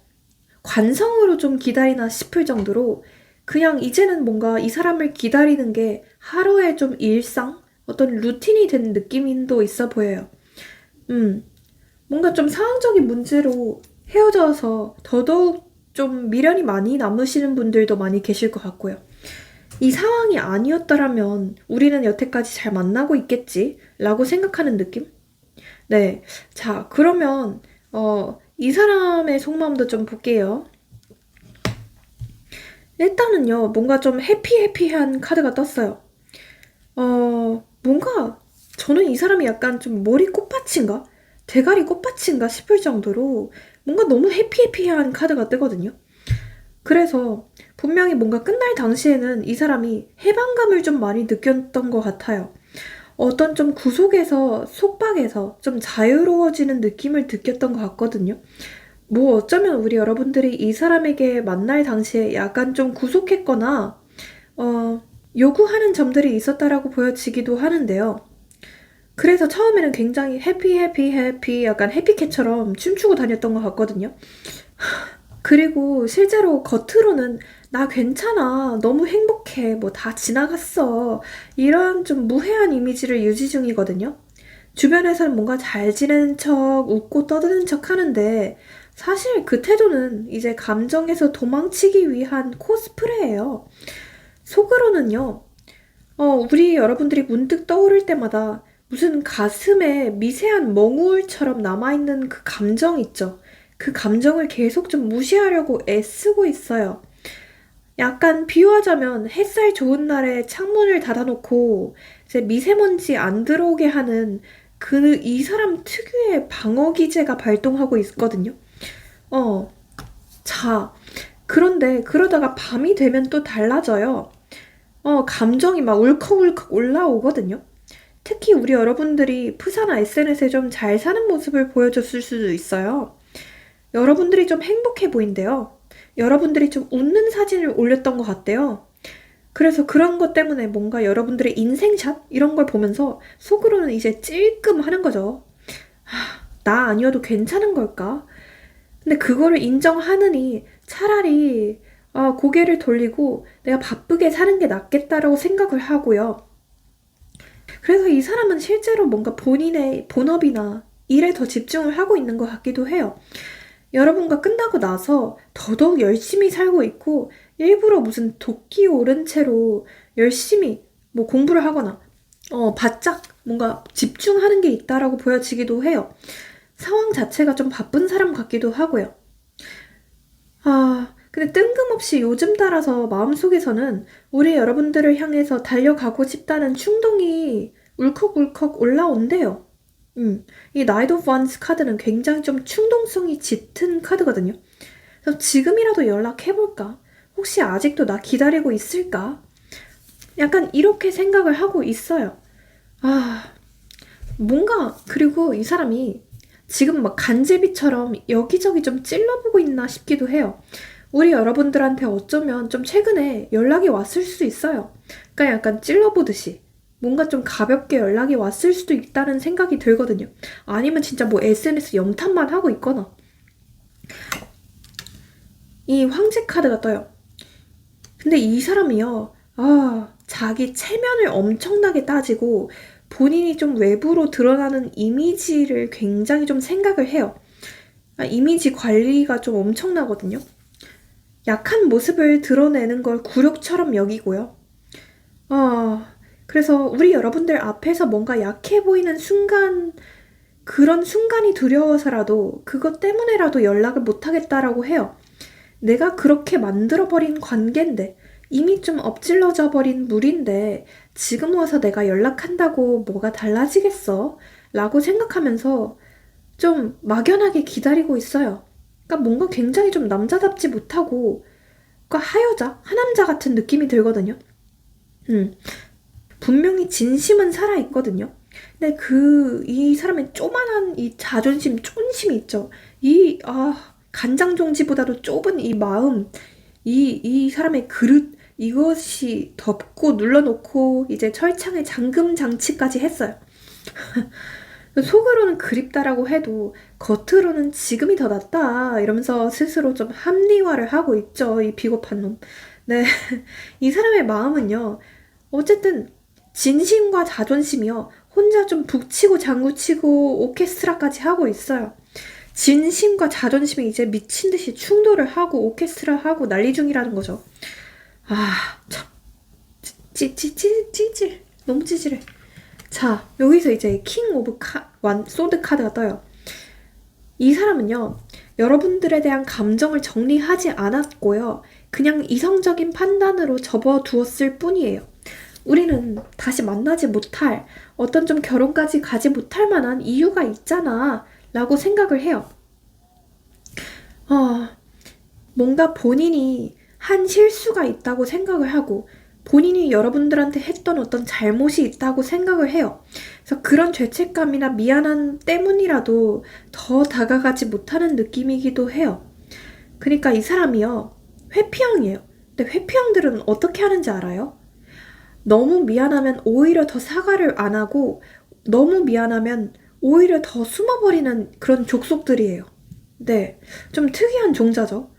관성으로 좀 기다리나 싶을 정도로 그냥 이제는 뭔가 이 사람을 기다리는 게 하루의 좀 일상? 어떤 루틴이 된 느낌도 있어 보여요. 음, 뭔가 좀 상황적인 문제로 헤어져서 더더욱 좀 미련이 많이 남으시는 분들도 많이 계실 것 같고요. 이 상황이 아니었더라면 우리는 여태까지 잘 만나고 있겠지? 라고 생각하는 느낌? 네. 자, 그러면, 이 사람의 속마음도 좀 볼게요. 일단은요, 뭔가 좀 해피해피한 카드가 떴어요. 뭔가, 저는 이 사람이 약간 좀 머리 꽃받친가? 대가리 꽃받친가 싶을 정도로 뭔가 너무 해피해피한 카드가 뜨거든요. 그래서 분명히 뭔가 끝날 당시에는 이 사람이 해방감을 좀 많이 느꼈던 것 같아요. 어떤 좀 구속에서, 속박에서 좀 자유로워지는 느낌을 느꼈던 것 같거든요. 뭐 어쩌면 우리 여러분들이 이 사람에게 만날 당시에 약간 좀 구속했거나, 어, 요구하는 점들이 있었다라고 보여지기도 하는데요. 그래서 처음에는 굉장히 해피, 해피, 해피, 약간 해피캣처럼 춤추고 다녔던 것 같거든요. 그리고 실제로 겉으로는 나 괜찮아, 너무 행복해, 뭐 다 지나갔어. 이런 좀 무해한 이미지를 유지 중이거든요. 주변에서는 뭔가 잘 지내는 척, 웃고 떠드는 척 하는데, 사실 그 태도는 이제 감정에서 도망치기 위한 코스프레예요. 속으로는요, 우리 여러분들이 문득 떠오를 때마다 무슨 가슴에 미세한 멍울처럼 남아있는 그 감정 있죠? 그 감정을 계속 좀 무시하려고 애쓰고 있어요. 약간 비유하자면 햇살 좋은 날에 창문을 닫아놓고 이제 미세먼지 안 들어오게 하는 이 사람 특유의 방어 기제가 발동하고 있거든요. 어, 자, 그런데 그러다가 밤이 되면 또 달라져요. 감정이 막 울컥울컥 올라오거든요. 특히 우리 여러분들이 푸사나 SNS에 좀 잘 사는 모습을 보여줬을 수도 있어요. 여러분들이 좀 행복해 보인대요. 여러분들이 좀 웃는 사진을 올렸던 것 같대요. 그래서 그런 것 때문에 뭔가 여러분들의 인생샷? 이런 걸 보면서 속으로는 이제 찔끔 하는 거죠. 나 아니어도 괜찮은 걸까? 근데 그거를 인정하느니 차라리 고개를 돌리고 내가 바쁘게 사는 게 낫겠다라고 생각을 하고요. 그래서 이 사람은 실제로 뭔가 본인의 본업이나 일에 더 집중을 하고 있는 것 같기도 해요. 여러분과 끝나고 나서 더더욱 열심히 살고 있고 일부러 무슨 도끼 오른 채로 열심히 뭐 공부를 하거나 바짝 뭔가 집중하는 게 있다라고 보여지기도 해요. 상황 자체가 좀 바쁜 사람 같기도 하고요. 근데 뜬금없이 요즘 따라서 마음속에서는 우리 여러분들을 향해서 달려가고 싶다는 충동이 울컥울컥 올라온대요. 이 Knight of Wands 카드는 굉장히 좀 충동성이 짙은 카드거든요. 그래서 지금이라도 연락해볼까? 혹시 아직도 나 기다리고 있을까? 약간 이렇게 생각을 하고 있어요. 뭔가, 그리고 이 사람이 지금 막 간제비처럼 여기저기 좀 찔러보고 있나 싶기도 해요. 우리 여러분들한테 어쩌면 좀 최근에 연락이 왔을 수도 있어요. 그러니까 약간 찔러보듯이. 뭔가 좀 가볍게 연락이 왔을 수도 있다는 생각이 들거든요. 아니면 진짜 뭐 SNS 염탐만 하고 있거나. 이 황제 카드가 떠요. 근데 이 사람이요. 자기 체면을 엄청나게 따지고 본인이 좀 외부로 드러나는 이미지를 굉장히 좀 생각을 해요. 이미지 관리가 좀 엄청나거든요. 약한 모습을 드러내는 걸 굴욕처럼 여기고요. 그래서 우리 여러분들 앞에서 뭔가 약해 보이는 순간, 그런 순간이 두려워서라도 그것 때문에라도 연락을 못하겠다라고 해요. 내가 그렇게 만들어버린 관계인데, 이미 좀 엎질러져 버린 물인데, 지금 와서 내가 연락한다고 뭐가 달라지겠어? 라고 생각하면서 좀 막연하게 기다리고 있어요. 그러니까 뭔가 굉장히 좀 남자답지 못하고, 그러니까 하여자, 하남자 같은 느낌이 들거든요. 분명히 진심은 살아있거든요. 근데 이 사람의 쪼만한 이 자존심, 쫀심이 있죠. 간장종지보다도 좁은 이 마음, 이 사람의 그릇, 이것이 덮고 눌러놓고 이제 철창에 잠금 장치까지 했어요. 속으로는 그립다라고 해도 겉으로는 지금이 더 낫다 이러면서 스스로 좀 합리화를 하고 있죠. 이 비겁한 놈. 네. 이 사람의 마음은요. 어쨌든 진심과 자존심이요. 혼자 좀 북치고 장구치고 오케스트라까지 하고 있어요. 진심과 자존심이 이제 미친 듯이 충돌을 하고 오케스트라 하고 난리 중이라는 거죠. 참. 찌질. 너무 찌질해. 자, 여기서 이제 킹 오브 소드 카드가 떠요. 이 사람은요, 여러분들에 대한 감정을 정리하지 않았고요. 그냥 이성적인 판단으로 접어두었을 뿐이에요. 우리는 다시 만나지 못할, 어떤 좀 결혼까지 가지 못할 만한 이유가 있잖아 라고 생각을 해요. 뭔가 본인이 한 실수가 있다고 생각을 하고 본인이 여러분들한테 했던 어떤 잘못이 있다고 생각을 해요. 그래서 그런 죄책감이나 미안함 때문이라도 더 다가가지 못하는 느낌이기도 해요. 그러니까 이 사람이요. 회피형이에요. 근데 회피형들은 어떻게 하는지 알아요? 너무 미안하면 오히려 더 사과를 안 하고 너무 미안하면 오히려 더 숨어버리는 그런 족속들이에요. 네, 좀 특이한 종자죠.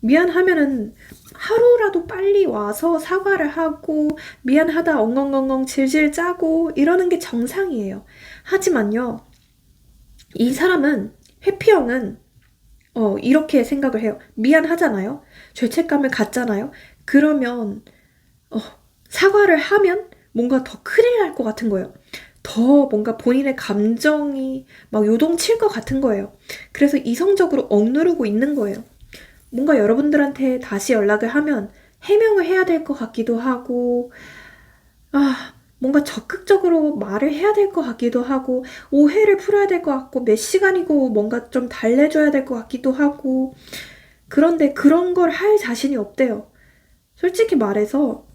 미안하면은 하루라도 빨리 와서 사과를 하고 미안하다 엉엉엉엉 질질 짜고 이러는 게 정상이에요. 하지만요, 이 사람은 회피형은 이렇게 생각을 해요. 미안하잖아요. 죄책감을 갖잖아요. 그러면 사과를 하면 뭔가 더 큰일 날 것 같은 거예요. 더 뭔가 본인의 감정이 막 요동칠 것 같은 거예요. 그래서 이성적으로 억누르고 있는 거예요. 뭔가 여러분들한테 다시 연락을 하면 해명을 해야 될 것 같기도 하고, 뭔가 적극적으로 말을 해야 될 것 같기도 하고, 오해를 풀어야 될 것 같고, 몇 시간이고 뭔가 좀 달래줘야 될 것 같기도 하고, 그런데 그런 걸 할 자신이 없대요. 솔직히 말해서,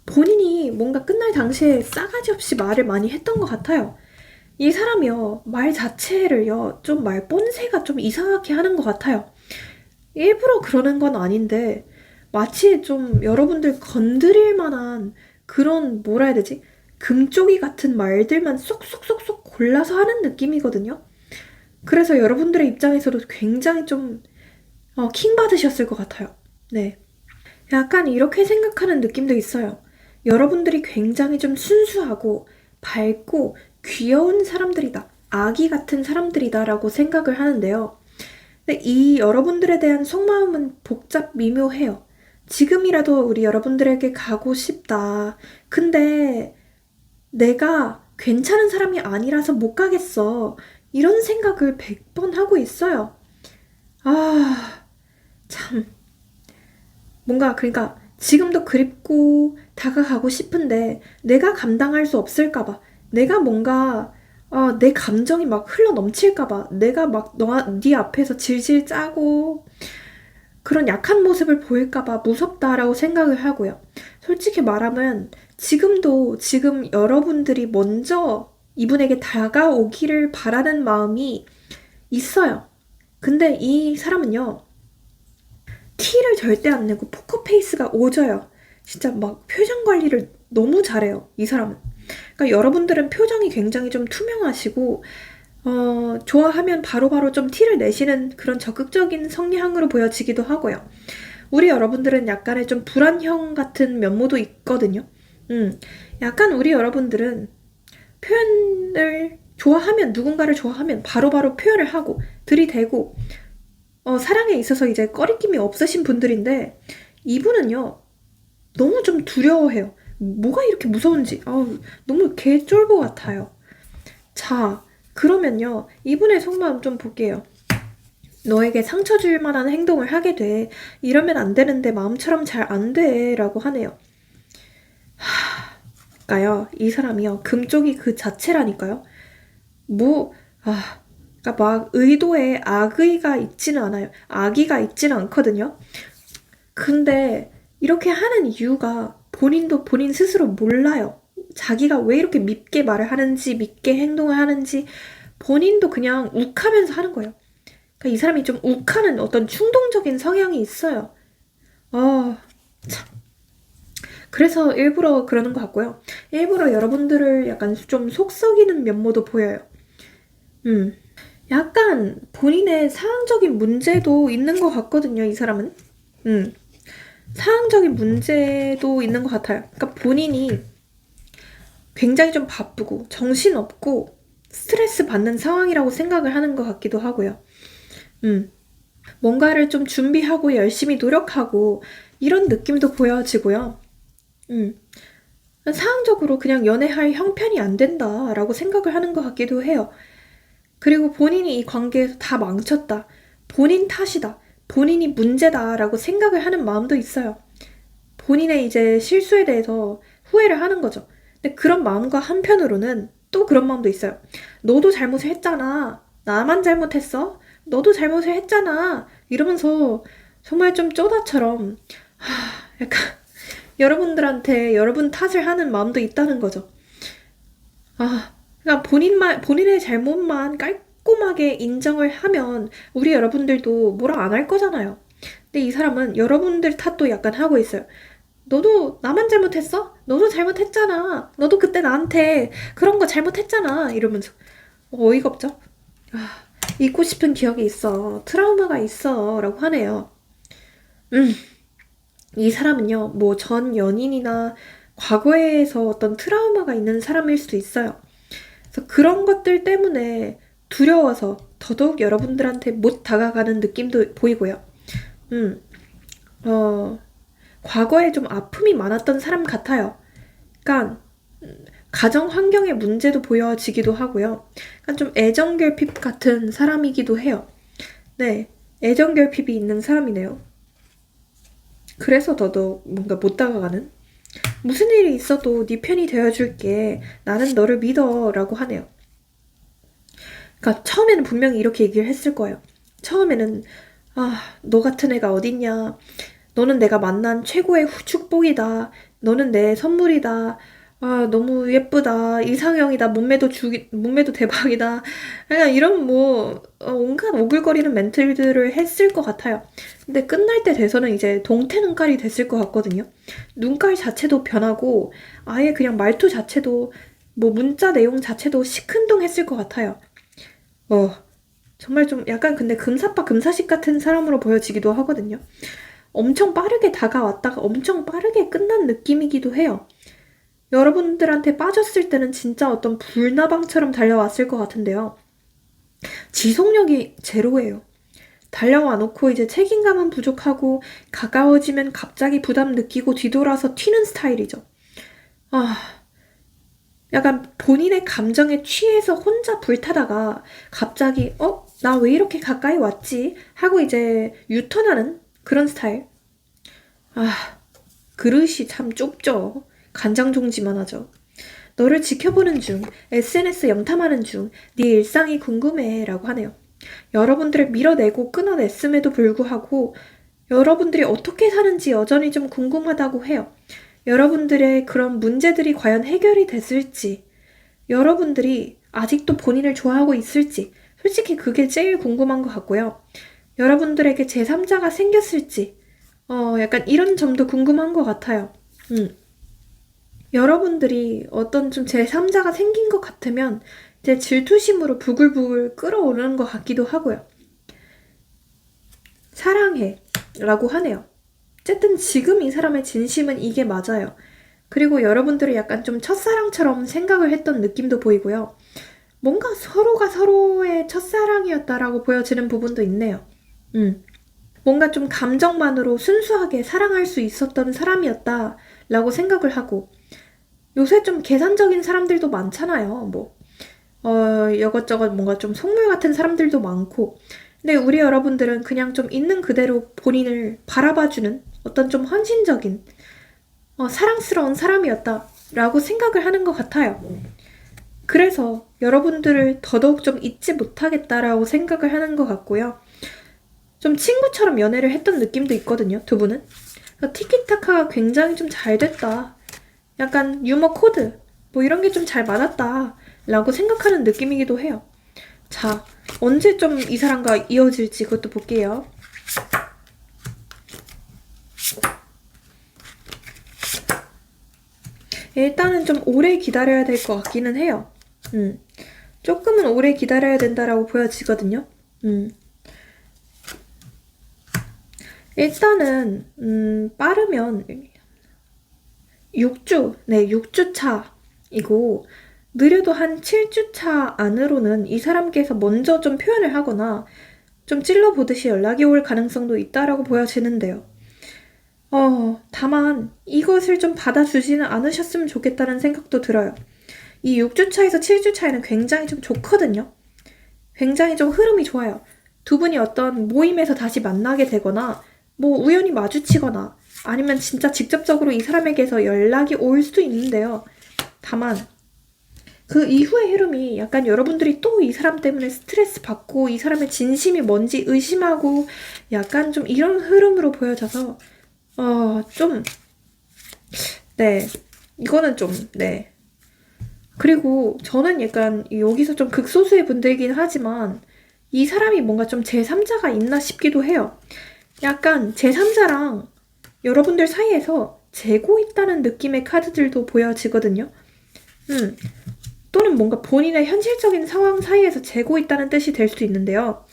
본인이 뭔가 끝날 당시에 싸가지 없이 말을 많이 했던 것 같아요. 이 사람이요, 말 자체를요, 좀 말 본새가 좀 이상하게 하는 것 같아요. 일부러 그러는 건 아닌데, 마치 좀 여러분들 건드릴 만한 그런, 뭐라 해야 되지? 금쪽이 같은 말들만 쏙쏙쏙쏙 골라서 하는 느낌이거든요. 그래서 여러분들의 입장에서도 굉장히 좀, 킹 받으셨을 것 같아요. 네. 약간 이렇게 생각하는 느낌도 있어요. 여러분들이 굉장히 좀 순수하고 밝고 귀여운 사람들이다. 아기 같은 사람들이다라고 생각을 하는데요. 근데 이 여러분들에 대한 속마음은 복잡 미묘해요. 지금이라도 우리 여러분들에게 가고 싶다. 근데 내가 괜찮은 사람이 아니라서 못 가겠어. 이런 생각을 100번 하고 있어요. 아, 참. 뭔가 그러니까 지금도 그립고 다가가고 싶은데 내가 감당할 수 없을까 봐. 내가 뭔가 내 감정이 막 흘러 넘칠까 봐. 내가 막 네 앞에서 질질 짜고 그런 약한 모습을 보일까 봐 무섭다라고 생각을 하고요. 솔직히 말하면 지금도 지금 여러분들이 먼저 이분에게 다가오기를 바라는 마음이 있어요. 근데 이 사람은요. 티를 절대 안 내고 포커페이스가 오져요. 진짜 막 표정 관리를 너무 잘해요. 이 사람은. 그러니까 여러분들은 표정이 굉장히 좀 투명하시고 좋아하면 바로바로 좀 티를 내시는 그런 적극적인 성향으로 보여지기도 하고요. 우리 여러분들은 약간의 좀 불안형 같은 면모도 있거든요. 약간 우리 여러분들은 표현을 좋아하면 누군가를 좋아하면 바로바로 표현을 하고 들이대고 사랑에 있어서 이제 꺼리낌이 없으신 분들인데 이분은요 너무 좀 두려워해요. 뭐가 이렇게 무서운지 너무 개쫄보 같아요. 자, 그러면요 이분의 속마음 좀 볼게요. 너에게 상처 줄 만한 행동을 하게 돼. 이러면 안 되는데 마음처럼 잘 안 돼. 라고 하네요. 그러니까요 이 사람이요 금쪽이 그 자체라니까요. 뭐 그러니까 막 의도에 악의가 있지는 않아요. 악의가 있지는 않거든요. 근데 이렇게 하는 이유가 본인도 본인 스스로 몰라요. 자기가 왜 이렇게 밉게 말을 하는지 밉게 행동을 하는지 본인도 그냥 욱하면서 하는 거예요. 그러니까 이 사람이 좀 욱하는 어떤 충동적인 성향이 있어요. 참. 그래서 일부러 그러는 것 같고요. 일부러 여러분들을 약간 좀 속썩이는 면모도 보여요. 약간 본인의 상황적인 문제도 있는 것 같거든요, 이 사람은. 상황적인 문제도 있는 것 같아요. 그러니까 본인이 굉장히 좀 바쁘고 정신없고 스트레스 받는 상황이라고 생각을 하는 것 같기도 하고요. 뭔가를 좀 준비하고 열심히 노력하고 이런 느낌도 보여지고요. 상황적으로 그냥 연애할 형편이 안 된다라고 생각을 하는 것 같기도 해요. 그리고 본인이 이 관계에서 다 망쳤다. 본인 탓이다. 본인이 문제다라고 생각을 하는 마음도 있어요. 본인의 이제 실수에 대해서 후회를 하는 거죠. 근데 그런 마음과 한편으로는 또 그런 마음도 있어요. 너도 잘못을 했잖아. 나만 잘못했어? 너도 잘못을 했잖아. 이러면서 정말 좀 쪼다처럼 약간 여러분들한테 여러분 탓을 하는 마음도 있다는 거죠. 그러니까 본인의 잘못만 깔끔하게 인정을 하면 우리 여러분들도 뭐라 안 할 거잖아요. 근데 이 사람은 여러분들 탓도 약간 하고 있어요. 너도 나만 잘못했어? 너도 잘못했잖아. 너도 그때 나한테 그런 거 잘못했잖아. 이러면서 어이가 없죠? 잊고 싶은 기억이 있어. 트라우마가 있어. 라고 하네요. 이 사람은요, 뭐 전 연인이나 과거에서 어떤 트라우마가 있는 사람일 수도 있어요. 그래서 그런 것들 때문에 두려워서 더더욱 여러분들한테 못 다가가는 느낌도 보이고요. 과거에 좀 아픔이 많았던 사람 같아요. 그러니까 가정 환경의 문제도 보여지기도 하고요. 그러니까 좀 애정 결핍 같은 사람이기도 해요. 네, 애정 결핍이 있는 사람이네요. 그래서 더더욱 뭔가 못 다가가는? 무슨 일이 있어도 네 편이 되어줄게. 나는 너를 믿어. 라고 하네요. 그러니까 처음에는 분명히 이렇게 얘기를 했을 거예요. 처음에는 너 같은 애가 어딨냐. 너는 내가 만난 최고의 축복이다. 너는 내 선물이다. 아, 너무 예쁘다. 이상형이다. 몸매도 대박이다. 그냥 이런 뭐, 온갖 오글거리는 멘트들을 했을 것 같아요. 근데 끝날 때 돼서는 이제 동태 눈깔이 됐을 것 같거든요. 눈깔 자체도 변하고, 아예 그냥 말투 자체도, 뭐 문자 내용 자체도 시큰둥했을 것 같아요. 어, 정말 좀 약간 근데 금사빠 금사식 같은 사람으로 보여지기도 하거든요. 엄청 빠르게 다가왔다가 엄청 빠르게 끝난 느낌이기도 해요. 여러분들한테 빠졌을 때는 진짜 어떤 불나방처럼 달려왔을 것 같은데요. 지속력이 제로예요. 달려와 놓고 이제 책임감은 부족하고 가까워지면 갑자기 부담 느끼고 뒤돌아서 튀는 스타일이죠. 아, 약간 본인의 감정에 취해서 혼자 불타다가 갑자기 나 왜 이렇게 가까이 왔지? 하고 이제 유턴하는 그런 스타일. 아, 그릇이 참 좁죠. 간장종지만 하죠. 너를 지켜보는 중, SNS 영탐하는 중, 네 일상이 궁금해 라고 하네요. 여러분들을 밀어내고 끊어냈음에도 불구하고 여러분들이 어떻게 사는지 여전히 좀 궁금하다고 해요. 여러분들의 그런 문제들이 과연 해결이 됐을지, 여러분들이 아직도 본인을 좋아하고 있을지, 솔직히 그게 제일 궁금한 것 같고요. 여러분들에게 제3자가 생겼을지, 약간 이런 점도 궁금한 것 같아요. 여러분들이 어떤 좀 제3자가 생긴 것 같으면 이제 질투심으로 부글부글 끓어오르는 것 같기도 하고요. 사랑해 라고 하네요. 어쨌든 지금 이 사람의 진심은 이게 맞아요. 그리고 여러분들이 약간 좀 첫사랑처럼 생각을 했던 느낌도 보이고요. 뭔가 서로가 서로의 첫사랑이었다라고 보여지는 부분도 있네요. 뭔가 좀 감정만으로 순수하게 사랑할 수 있었던 사람이었다라고 생각을 하고 요새 좀 계산적인 사람들도 많잖아요. 뭐 이것저것 뭔가 좀 속물 같은 사람들도 많고 근데 우리 여러분들은 그냥 좀 있는 그대로 본인을 바라봐주는 어떤 좀 헌신적인 사랑스러운 사람이었다라고 생각을 하는 것 같아요. 그래서 여러분들을 더더욱 좀 잊지 못하겠다라고 생각을 하는 것 같고요. 좀 친구처럼 연애를 했던 느낌도 있거든요, 두 분은. 티키타카가 굉장히 좀 잘 됐다. 약간 유머 코드, 뭐 이런 게 좀 잘 맞았다. 라고 생각하는 느낌이기도 해요. 자, 언제 좀 이 사람과 이어질지 그것도 볼게요. 일단은 좀 오래 기다려야 될 것 같기는 해요. 조금은 오래 기다려야 된다라고 보여지거든요. 일단은 빠르면 6주, 네, 6주 차이고 느려도 한 7주 차 안으로는 이 사람께서 먼저 좀 표현을 하거나 좀 찔러보듯이 연락이 올 가능성도 있다라고 보여지는데요. 다만 이것을 좀 받아주지는 않으셨으면 좋겠다는 생각도 들어요. 이 6주 차에서 7주 차이는 굉장히 좀 좋거든요. 굉장히 좀 흐름이 좋아요. 두 분이 어떤 모임에서 다시 만나게 되거나 뭐 우연히 마주치거나 아니면 진짜 직접적으로 이 사람에게서 연락이 올 수도 있는데요. 다만 그 이후의 흐름이 약간 여러분들이 또 이 사람 때문에 스트레스 받고 이 사람의 진심이 뭔지 의심하고 약간 좀 이런 흐름으로 보여져서 좀 네. 이거는 좀 네. 그리고 저는 약간 여기서 좀 극소수의 분들이긴 하지만 이 사람이 뭔가 좀 제3자가 있나 싶기도 해요. 약간 제3자랑 여러분들 사이에서 재고 있다는 느낌의 카드들도 보여지거든요. 또는 뭔가 본인의 현실적인 상황 사이에서 재고 있다는 뜻이 될 수도 있는데요.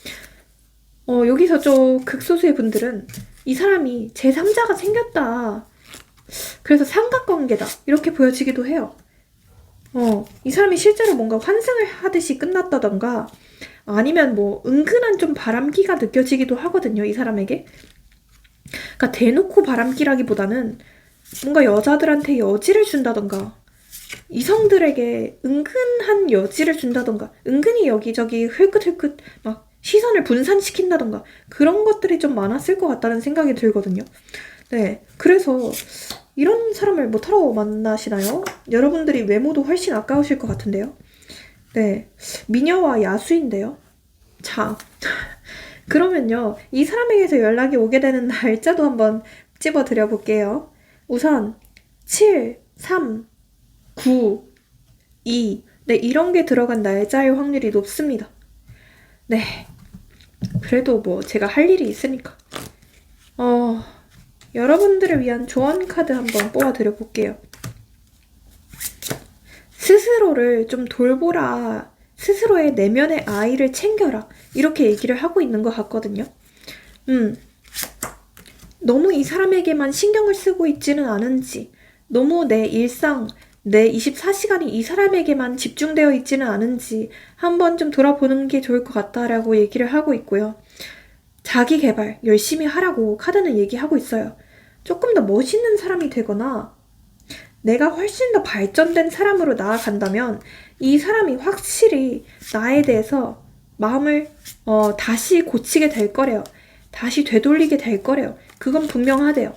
여기서 좀 극소수의 분들은 이 사람이 제3자가 생겼다. 그래서 삼각관계다. 이렇게 보여지기도 해요. 이 사람이 실제로 뭔가 환승을 하듯이 끝났다던가 아니면 뭐 은근한 좀 바람기가 느껴지기도 하거든요. 이 사람에게. 그러니까 대놓고 바람기라기보다는 뭔가 여자들한테 여지를 준다던가 이성들에게 은근한 여지를 준다던가 은근히 여기저기 흘끗흘끗 막 시선을 분산시킨다던가 그런 것들이 좀 많았을 것 같다는 생각이 들거든요. 네, 그래서 이런 사람을 뭐하러 만나시나요? 여러분들이 외모도 훨씬 아까우실 것 같은데요. 네, 미녀와 야수인데요. 자, 그러면요. 이 사람에게서 연락이 오게 되는 날짜도 한번 찝어드려 볼게요. 우선 7, 3, 9, 2, 네, 이런 게 들어간 날짜일 확률이 높습니다. 네, 그래도 뭐 제가 할 일이 있으니까. 여러분들을 위한 조언 카드 한번 뽑아드려 볼게요. 스스로를 좀 돌보라. 스스로의 내면의 아이를 챙겨라. 이렇게 얘기를 하고 있는 것 같거든요. 너무 이 사람에게만 신경을 쓰고 있지는 않은지, 너무 내 일상, 내 24시간이 이 사람에게만 집중되어 있지는 않은지 한번 좀 돌아보는 게 좋을 것 같다라고 얘기를 하고 있고요. 자기 개발 열심히 하라고 카드는 얘기하고 있어요. 조금 더 멋있는 사람이 되거나 내가 훨씬 더 발전된 사람으로 나아간다면 이 사람이 확실히 나에 대해서 마음을 다시 고치게 될 거래요. 다시 되돌리게 될 거래요. 그건 분명하대요.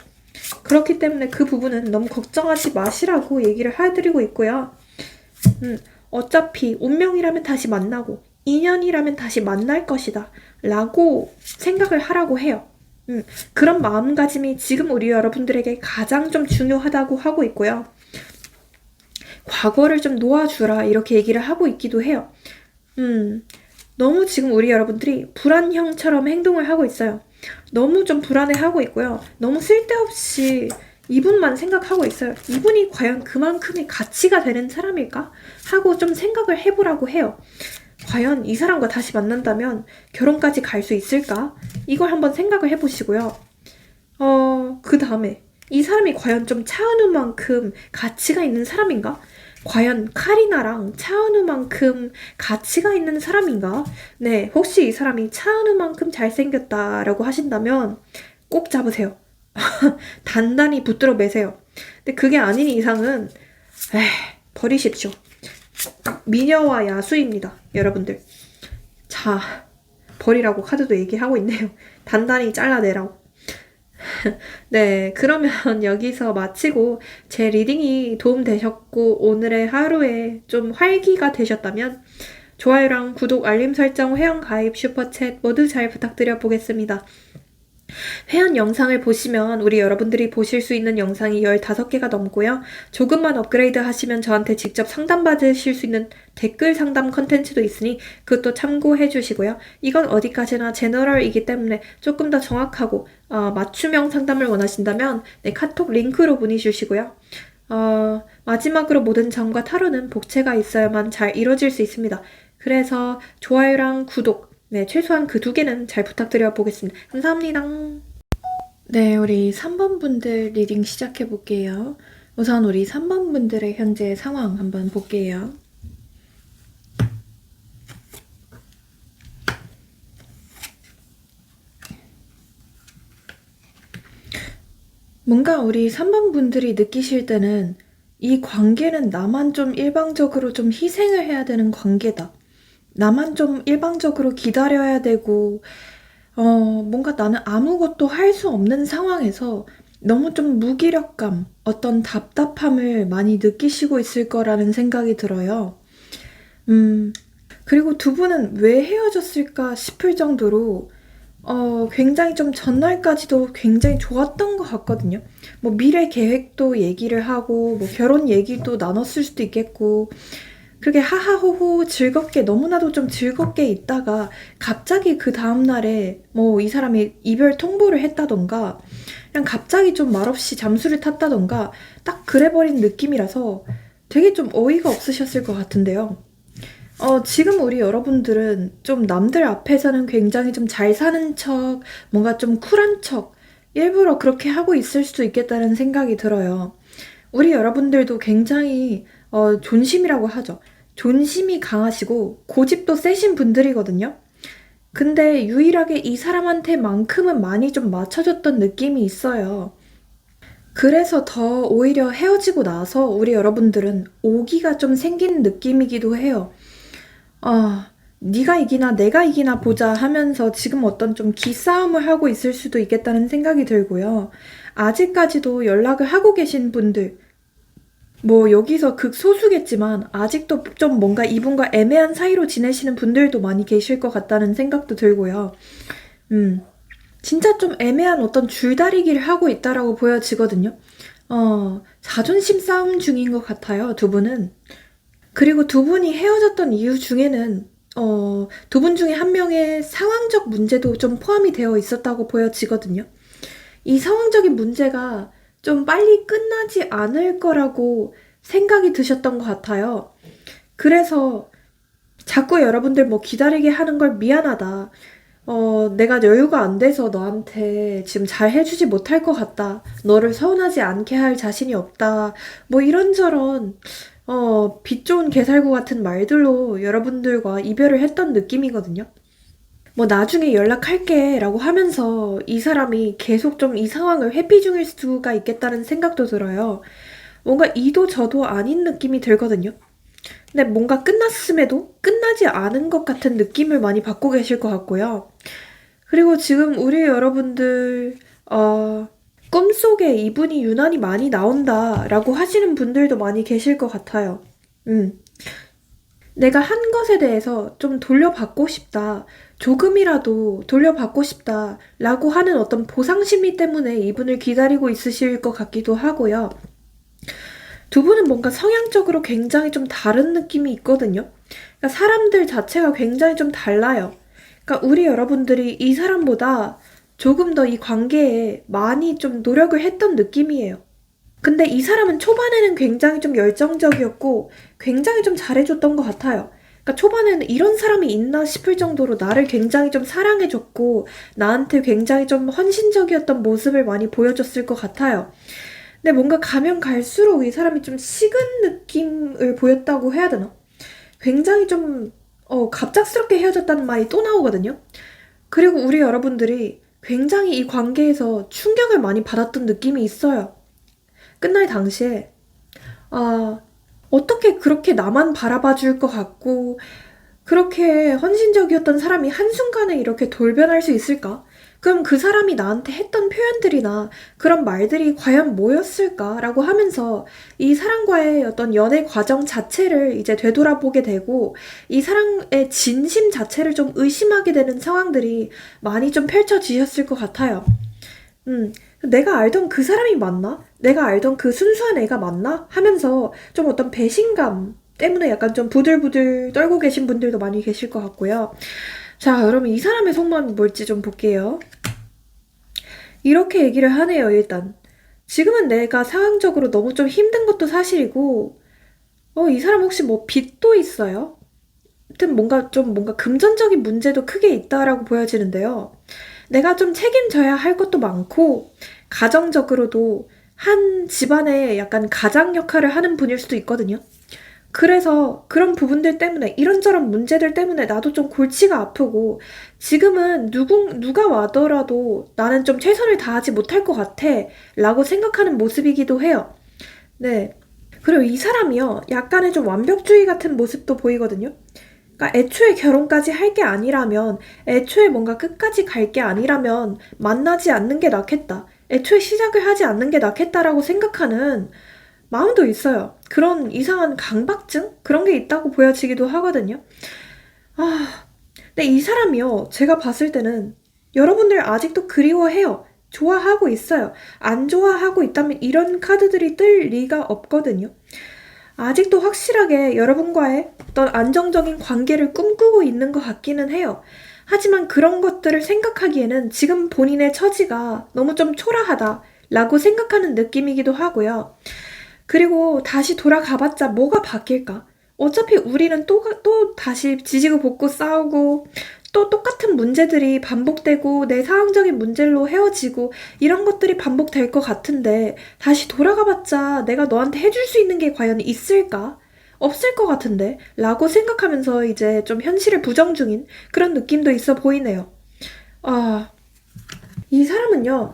그렇기 때문에 그 부분은 너무 걱정하지 마시라고 얘기를 해드리고 있고요. 어차피 운명이라면 다시 만나고 인연이라면 다시 만날 것이다 라고 생각을 하라고 해요. 그런 마음가짐이 지금 우리 여러분들에게 가장 좀 중요하다고 하고 있고요. 과거를 좀 놓아주라 이렇게 얘기를 하고 있기도 해요. 너무 지금 우리 여러분들이 불안형처럼 행동을 하고 있어요. 너무 좀 불안해하고 있고요. 너무 쓸데없이 이분만 생각하고 있어요. 이분이 과연 그만큼의 가치가 되는 사람일까? 하고 좀 생각을 해보라고 해요. 과연 이 사람과 다시 만난다면 결혼까지 갈 수 있을까? 이걸 한번 생각을 해보시고요. 그 다음에 이 사람이 과연 좀 차은우만큼 가치가 있는 사람인가? 과연 카리나랑 차은우만큼 가치가 있는 사람인가? 네, 혹시 이 사람이 차은우만큼 잘생겼다라고 하신다면 꼭 잡으세요. 단단히 붙들어 매세요. 근데 그게 아닌 이상은 버리십시오. 미녀와 야수입니다, 여러분들. 자, 버리라고 카드도 얘기하고 있네요. 단단히 잘라내라고. 네, 그러면 여기서 마치고 제 리딩이 도움되셨고 오늘의 하루에 좀 활기가 되셨다면 좋아요랑 구독, 알림 설정, 회원가입, 슈퍼챗 모두 잘 부탁드려 보겠습니다. 회원 영상을 보시면 우리 여러분들이 보실 수 있는 영상이 15개가 넘고요. 조금만 업그레이드 하시면 저한테 직접 상담받으실 수 있는 댓글 상담 컨텐츠도 있으니 그것도 참고해 주시고요. 이건 어디까지나 제너럴이기 때문에 조금 더 정확하고 맞춤형 상담을 원하신다면 카톡 링크로 문의 주시고요. 마지막으로 모든 점과 타로는 복채가 있어야만 잘 이루어질 수 있습니다. 그래서 좋아요랑 구독, 최소한 그 2개는 잘 부탁드려 보겠습니다. 감사합니다. 네, 우리 3번 분들 리딩 시작해 볼게요. 우선 우리 3번 분들의 현재 상황 한번 볼게요. 뭔가 우리 3번 분들이 느끼실 때는 이 관계는 나만 좀 일방적으로 좀 희생을 해야 되는 관계다. 나만 좀 일방적으로 기다려야 되고 뭔가 나는 아무것도 할 수 없는 상황에서 너무 좀 무기력감, 어떤 답답함을 많이 느끼시고 있을 거라는 생각이 들어요. 그리고 두 분은 왜 헤어졌을까 싶을 정도로 굉장히 좀 전날까지도 굉장히 좋았던 것 같거든요. 뭐 미래 계획도 얘기를 하고 뭐 결혼 얘기도 나눴을 수도 있겠고 그렇게 하하호호 즐겁게 너무나도 좀 즐겁게 있다가 갑자기 그 다음날에 뭐 이 사람이 이별 통보를 했다던가 그냥 갑자기 좀 말없이 잠수를 탔다던가 딱 그래버린 느낌이라서 되게 좀 어이가 없으셨을 것 같은데요. 지금 우리 여러분들은 좀 남들 앞에서는 굉장히 좀 잘 사는 척, 뭔가 좀 쿨한 척, 일부러 그렇게 하고 있을 수도 있겠다는 생각이 들어요. 우리 여러분들도 굉장히 존심이라고 하죠. 존심이 강하시고 고집도 세신 분들이거든요. 근데 유일하게 이 사람한테만큼은 많이 좀 맞춰줬던 느낌이 있어요. 그래서 더 오히려 헤어지고 나서 우리 여러분들은 오기가 좀 생긴 느낌이기도 해요. 네가 이기나 내가 이기나 보자 하면서 지금 어떤 좀 기싸움을 하고 있을 수도 있겠다는 생각이 들고요. 아직까지도 연락을 하고 계신 분들, 뭐 여기서 극소수겠지만 아직도 좀 뭔가 이분과 애매한 사이로 지내시는 분들도 많이 계실 것 같다는 생각도 들고요. 진짜 좀 애매한 어떤 줄다리기를 하고 있다라고 보여지거든요. 자존심 싸움 중인 것 같아요, 두 분은. 그리고 두 분이 헤어졌던 이유 중에는, 두 분 중에 한 명의 상황적 문제도 좀 포함이 되어 있었다고 보여지거든요. 이 상황적인 문제가 좀 빨리 끝나지 않을 거라고 생각이 드셨던 것 같아요. 그래서 자꾸 여러분들 뭐 기다리게 하는 걸 미안하다. 내가 여유가 안 돼서 너한테 지금 잘 해주지 못할 것 같다. 너를 서운하지 않게 할 자신이 없다. 뭐 이런저런, 빛 좋은 개살구 같은 말들로 여러분들과 이별을 했던 느낌이거든요. 뭐 나중에 연락할게 라고 하면서 이 사람이 계속 좀 이 상황을 회피 중일 수가 있겠다는 생각도 들어요. 뭔가 이도 저도 아닌 느낌이 들거든요. 근데 뭔가 끝났음에도 끝나지 않은 것 같은 느낌을 많이 받고 계실 것 같고요. 그리고 지금 우리 여러분들, 꿈속에 이분이 유난히 많이 나온다라고 하시는 분들도 많이 계실 것 같아요. 음. 내가 한 것에 대해서 좀 돌려받고 싶다. 조금이라도 돌려받고 싶다. 라고 하는 어떤 보상심리 때문에 이분을 기다리고 있으실 것 같기도 하고요. 두 분은 뭔가 성향적으로 굉장히 좀 다른 느낌이 있거든요. 그러니까 사람들 자체가 굉장히 좀 달라요. 그러니까 우리 여러분들이 이 사람보다 조금 더 이 관계에 많이 좀 노력을 했던 느낌이에요. 근데 이 사람은 초반에는 굉장히 좀 열정적이었고 굉장히 좀 잘해줬던 것 같아요. 그러니까 초반에는 이런 사람이 있나 싶을 정도로 나를 굉장히 좀 사랑해줬고 나한테 굉장히 좀 헌신적이었던 모습을 많이 보여줬을 것 같아요. 근데 뭔가 가면 갈수록 이 사람이 좀 식은 느낌을 보였다고 해야 되나? 굉장히 좀 갑작스럽게 헤어졌다는 말이 또 나오거든요. 그리고 우리 여러분들이 굉장히 이 관계에서 충격을 많이 받았던 느낌이 있어요. 끝날 당시에 아, 어떻게 그렇게 나만 바라봐 줄 것 같고 그렇게 헌신적이었던 사람이 한순간에 이렇게 돌변할 수 있을까? 그럼 그 사람이 나한테 했던 표현들이나 그런 말들이 과연 뭐였을까라고 하면서 이 사람과의 어떤 연애 과정 자체를 이제 되돌아보게 되고 이 사람의 진심 자체를 좀 의심하게 되는 상황들이 많이 좀 펼쳐지셨을 것 같아요. 내가 알던 그 사람이 맞나? 내가 알던 그 순수한 애가 맞나? 하면서 좀 어떤 배신감 때문에 약간 좀 부들부들 떨고 계신 분들도 많이 계실 것 같고요. 자, 여러분 이 사람의 속마음이 뭘지 좀 볼게요. 이렇게 얘기를 하네요, 일단. 지금은 내가 상황적으로 너무 좀 힘든 것도 사실이고, 이 사람 혹시 뭐 빚도 있어요? 하여튼 뭔가 금전적인 문제도 크게 있다라고 보여지는데요. 내가 좀 책임져야 할 것도 많고, 가정적으로도 한 집안의 약간 가장 역할을 하는 분일 수도 있거든요. 그래서 그런 부분들 때문에 이런저런 문제들 때문에 나도 좀 골치가 아프고 지금은 누가 와더라도 나는 좀 최선을 다하지 못할 것 같아 라고 생각하는 모습이기도 해요. 네. 그리고 이 사람이요. 약간의 좀 완벽주의 같은 모습도 보이거든요. 그러니까 애초에 결혼까지 할 게 아니라면 애초에 뭔가 끝까지 갈 게 아니라면 만나지 않는 게 낫겠다. 애초에 시작을 하지 않는 게 낫겠다라고 생각하는 마음도 있어요. 그런 이상한 강박증? 그런 게 있다고 보여지기도 하거든요. 아, 근데 이 사람이요. 제가 봤을 때는 여러분들 아직도 그리워해요. 좋아하고 있어요. 안 좋아하고 있다면 이런 카드들이 뜰 리가 없거든요. 아직도 확실하게 여러분과의 어떤 안정적인 관계를 꿈꾸고 있는 것 같기는 해요. 하지만 그런 것들을 생각하기에는 지금 본인의 처지가 너무 좀 초라하다 라고 생각하는 느낌이기도 하고요. 그리고 다시 돌아가봤자 뭐가 바뀔까? 어차피 우리는 또 다시 지지고 볶고 싸우고 또 똑같은 문제들이 반복되고 내 상황적인 문제로 헤어지고 이런 것들이 반복될 것 같은데 다시 돌아가봤자 내가 너한테 해줄 수 있는 게 과연 있을까? 없을 것 같은데? 라고 생각하면서 이제 좀 현실을 부정 중인 그런 느낌도 있어 보이네요. 아, 이 사람은요.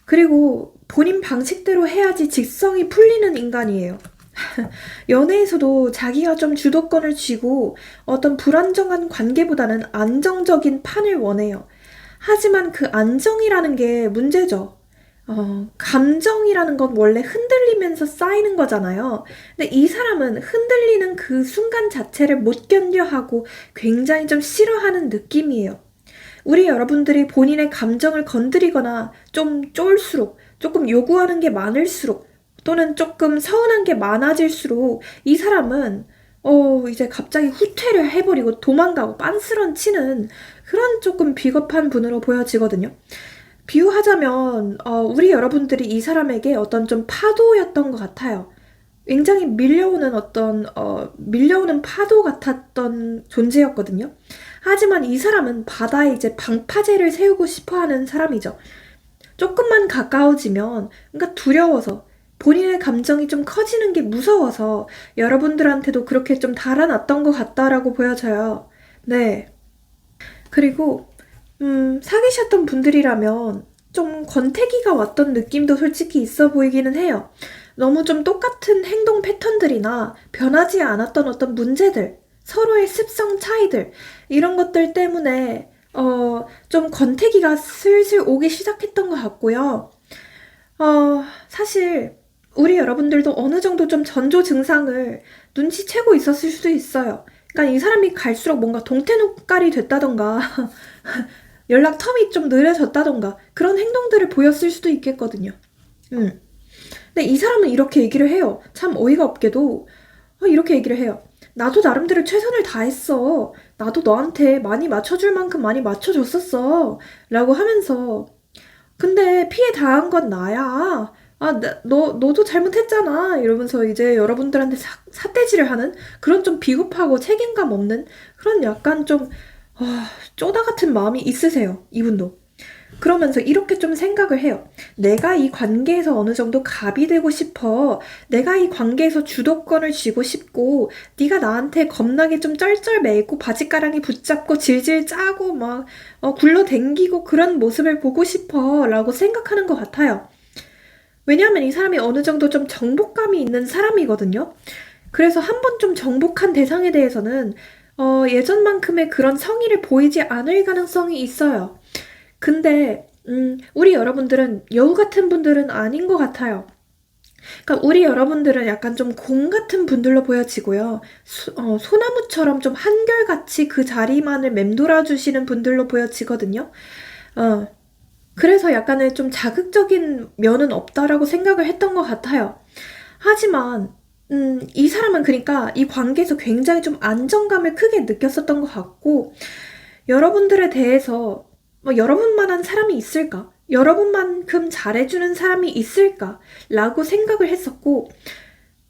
그리고 본인 방식대로 해야지 직성이 풀리는 인간이에요. 연애에서도 자기가 좀 주도권을 쥐고 어떤 불안정한 관계보다는 안정적인 판을 원해요. 하지만 그 안정이라는 게 문제죠. 감정이라는 건 원래 흔들리면서 쌓이는 거잖아요. 근데 이 사람은 흔들리는 그 순간 자체를 못 견뎌 하고 굉장히 좀 싫어하는 느낌이에요. 우리 여러분들이 본인의 감정을 건드리거나 좀 쫄수록 조금 요구하는 게 많을수록 또는 조금 서운한 게 많아질수록 이 사람은 이제 갑자기 후퇴를 해버리고 도망가고 빤스런 치는 그런 조금 비겁한 분으로 보여지거든요. 비유하자면 우리 여러분들이 이 사람에게 어떤 좀 파도였던 것 같아요. 굉장히 밀려오는 파도 같았던 존재였거든요. 하지만 이 사람은 바다에 이제 방파제를 세우고 싶어 하는 사람이죠. 조금만 가까워지면, 그러니까 두려워서, 본인의 감정이 좀 커지는 게 무서워서 여러분들한테도 그렇게 좀 달아났던 것 같다라고 보여져요. 네. 그리고, 사귀셨던 분들이라면 좀 권태기가 왔던 느낌도 솔직히 있어 보이기는 해요. 너무 좀 똑같은 행동 패턴들이나 변하지 않았던 어떤 문제들, 서로의 습성 차이들, 이런 것들 때문에 좀 권태기가 슬슬 오기 시작했던 것 같고요. 사실 우리 여러분들도 어느 정도 좀 전조 증상을 눈치채고 있었을 수도 있어요. 그러니까 이 사람이 갈수록 뭔가 동태눈깔이 됐다던가 연락 텀이 좀 느려졌다던가 그런 행동들을 보였을 수도 있겠거든요. 음. 근데 이 사람은 이렇게 얘기를 해요. 참 어이가 없게도 이렇게 얘기를 해요. 나도 나름대로 최선을 다했어. 나도 너한테 많이 맞춰줄 만큼 많이 맞춰줬었어. 라고 하면서 근데 피해 당한 건 나야. 너도 잘못했잖아. 이러면서 이제 여러분들한테 삿대질을 하는 그런 좀 비겁하고 책임감 없는 그런 약간 좀 쪼다 같은 마음이 있으세요. 이분도. 그러면서 이렇게 좀 생각을 해요. 내가 이 관계에서 어느 정도 갑이 되고 싶어. 내가 이 관계에서 주도권을 쥐고 싶고 네가 나한테 겁나게 좀 쩔쩔매고 바짓가랑이 붙잡고 질질 짜고 막 굴러댕기고 그런 모습을 보고 싶어 라고 생각하는 것 같아요. 왜냐하면 이 사람이 어느 정도 좀 정복감이 있는 사람이거든요. 그래서 한 번 좀 정복한 대상에 대해서는 예전만큼의 그런 성의를 보이지 않을 가능성이 있어요. 근데 우리 여러분들은 여우 같은 분들은 아닌 것 같아요. 그러니까 우리 여러분들은 약간 좀 공 같은 분들로 보여지고요. 소나무처럼 좀 한결같이 그 자리만을 맴돌아 주시는 분들로 보여지거든요. 어, 그래서 약간의 좀 자극적인 면은 없다라고 생각을 했던 것 같아요. 하지만 이 사람은 그러니까 이 관계에서 굉장히 좀 안정감을 크게 느꼈었던 것 같고 여러분들에 대해서 여러분만한 사람이 있을까? 여러분만큼 잘해주는 사람이 있을까? 라고 생각을 했었고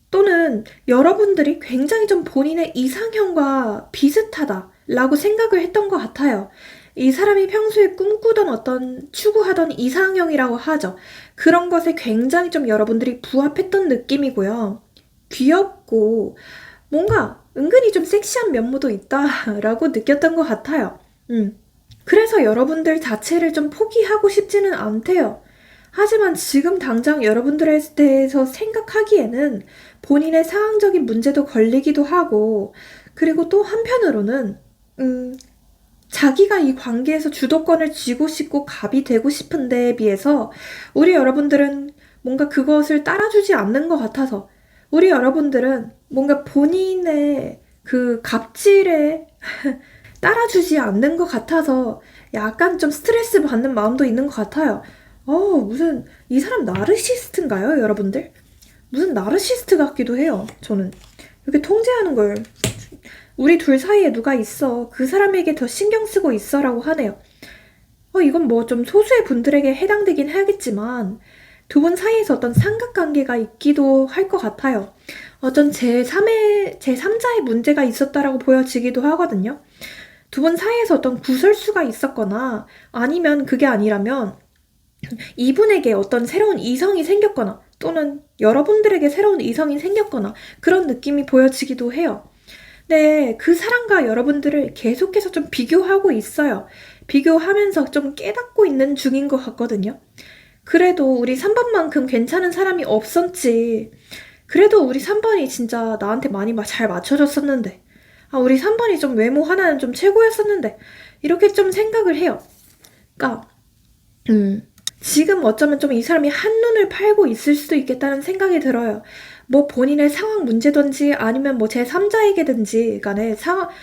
또는 여러분들이 굉장히 좀 본인의 이상형과 비슷하다 라고 생각을 했던 것 같아요. 이 사람이 평소에 꿈꾸던 어떤 추구하던 이상형이라고 하죠. 그런 것에 굉장히 좀 여러분들이 부합했던 느낌이고요. 귀엽고 뭔가 은근히 좀 섹시한 면모도 있다라고 느꼈던 것 같아요. 그래서 여러분들 자체를 좀 포기하고 싶지는 않대요. 하지만 지금 당장 여러분들에 대해서 생각하기에는 본인의 상황적인 문제도 걸리기도 하고, 그리고 또 한편으로는, 자기가 이 관계에서 주도권을 쥐고 싶고 갑이 되고 싶은 데에 비해서 우리 여러분들은 뭔가 그것을 따라주지 않는 것 같아서 우리 여러분들은 뭔가 본인의 그 갑질에 따라주지 않는 것 같아서 약간 좀 스트레스 받는 마음도 있는 것 같아요. 무슨 이 사람 나르시스트인가요, 여러분들? 무슨 나르시스트 같기도 해요, 저는. 이렇게 통제하는 걸 우리 둘 사이에 누가 있어. 그 사람에게 더 신경 쓰고 있어라고 하네요. 이건 뭐 좀 소수의 분들에게 해당되긴 하겠지만 두 분 사이에서 어떤 삼각관계가 있기도 할 것 같아요. 어떤 제3자의 문제가 있었다라고 보여지기도 하거든요. 두 분 사이에서 어떤 구설수가 있었거나 아니면 그게 아니라면 이분에게 어떤 새로운 이성이 생겼거나 또는 여러분들에게 새로운 이성이 생겼거나 그런 느낌이 보여지기도 해요. 네, 그 사람과 여러분들을 계속해서 좀 비교하고 있어요. 비교하면서 좀 깨닫고 있는 중인 것 같거든요. 그래도 우리 3번만큼 괜찮은 사람이 없었지. 그래도 우리 3번이 진짜 나한테 많이 잘 맞춰줬었는데. 우리 3번이 좀 외모 하나는 좀 최고였었는데. 이렇게 좀 생각을 해요. 그러니까 지금 어쩌면 좀 이 사람이 한눈을 팔고 있을 수도 있겠다는 생각이 들어요. 뭐 본인의 상황 문제든지 아니면 뭐 제3자에게든지 간에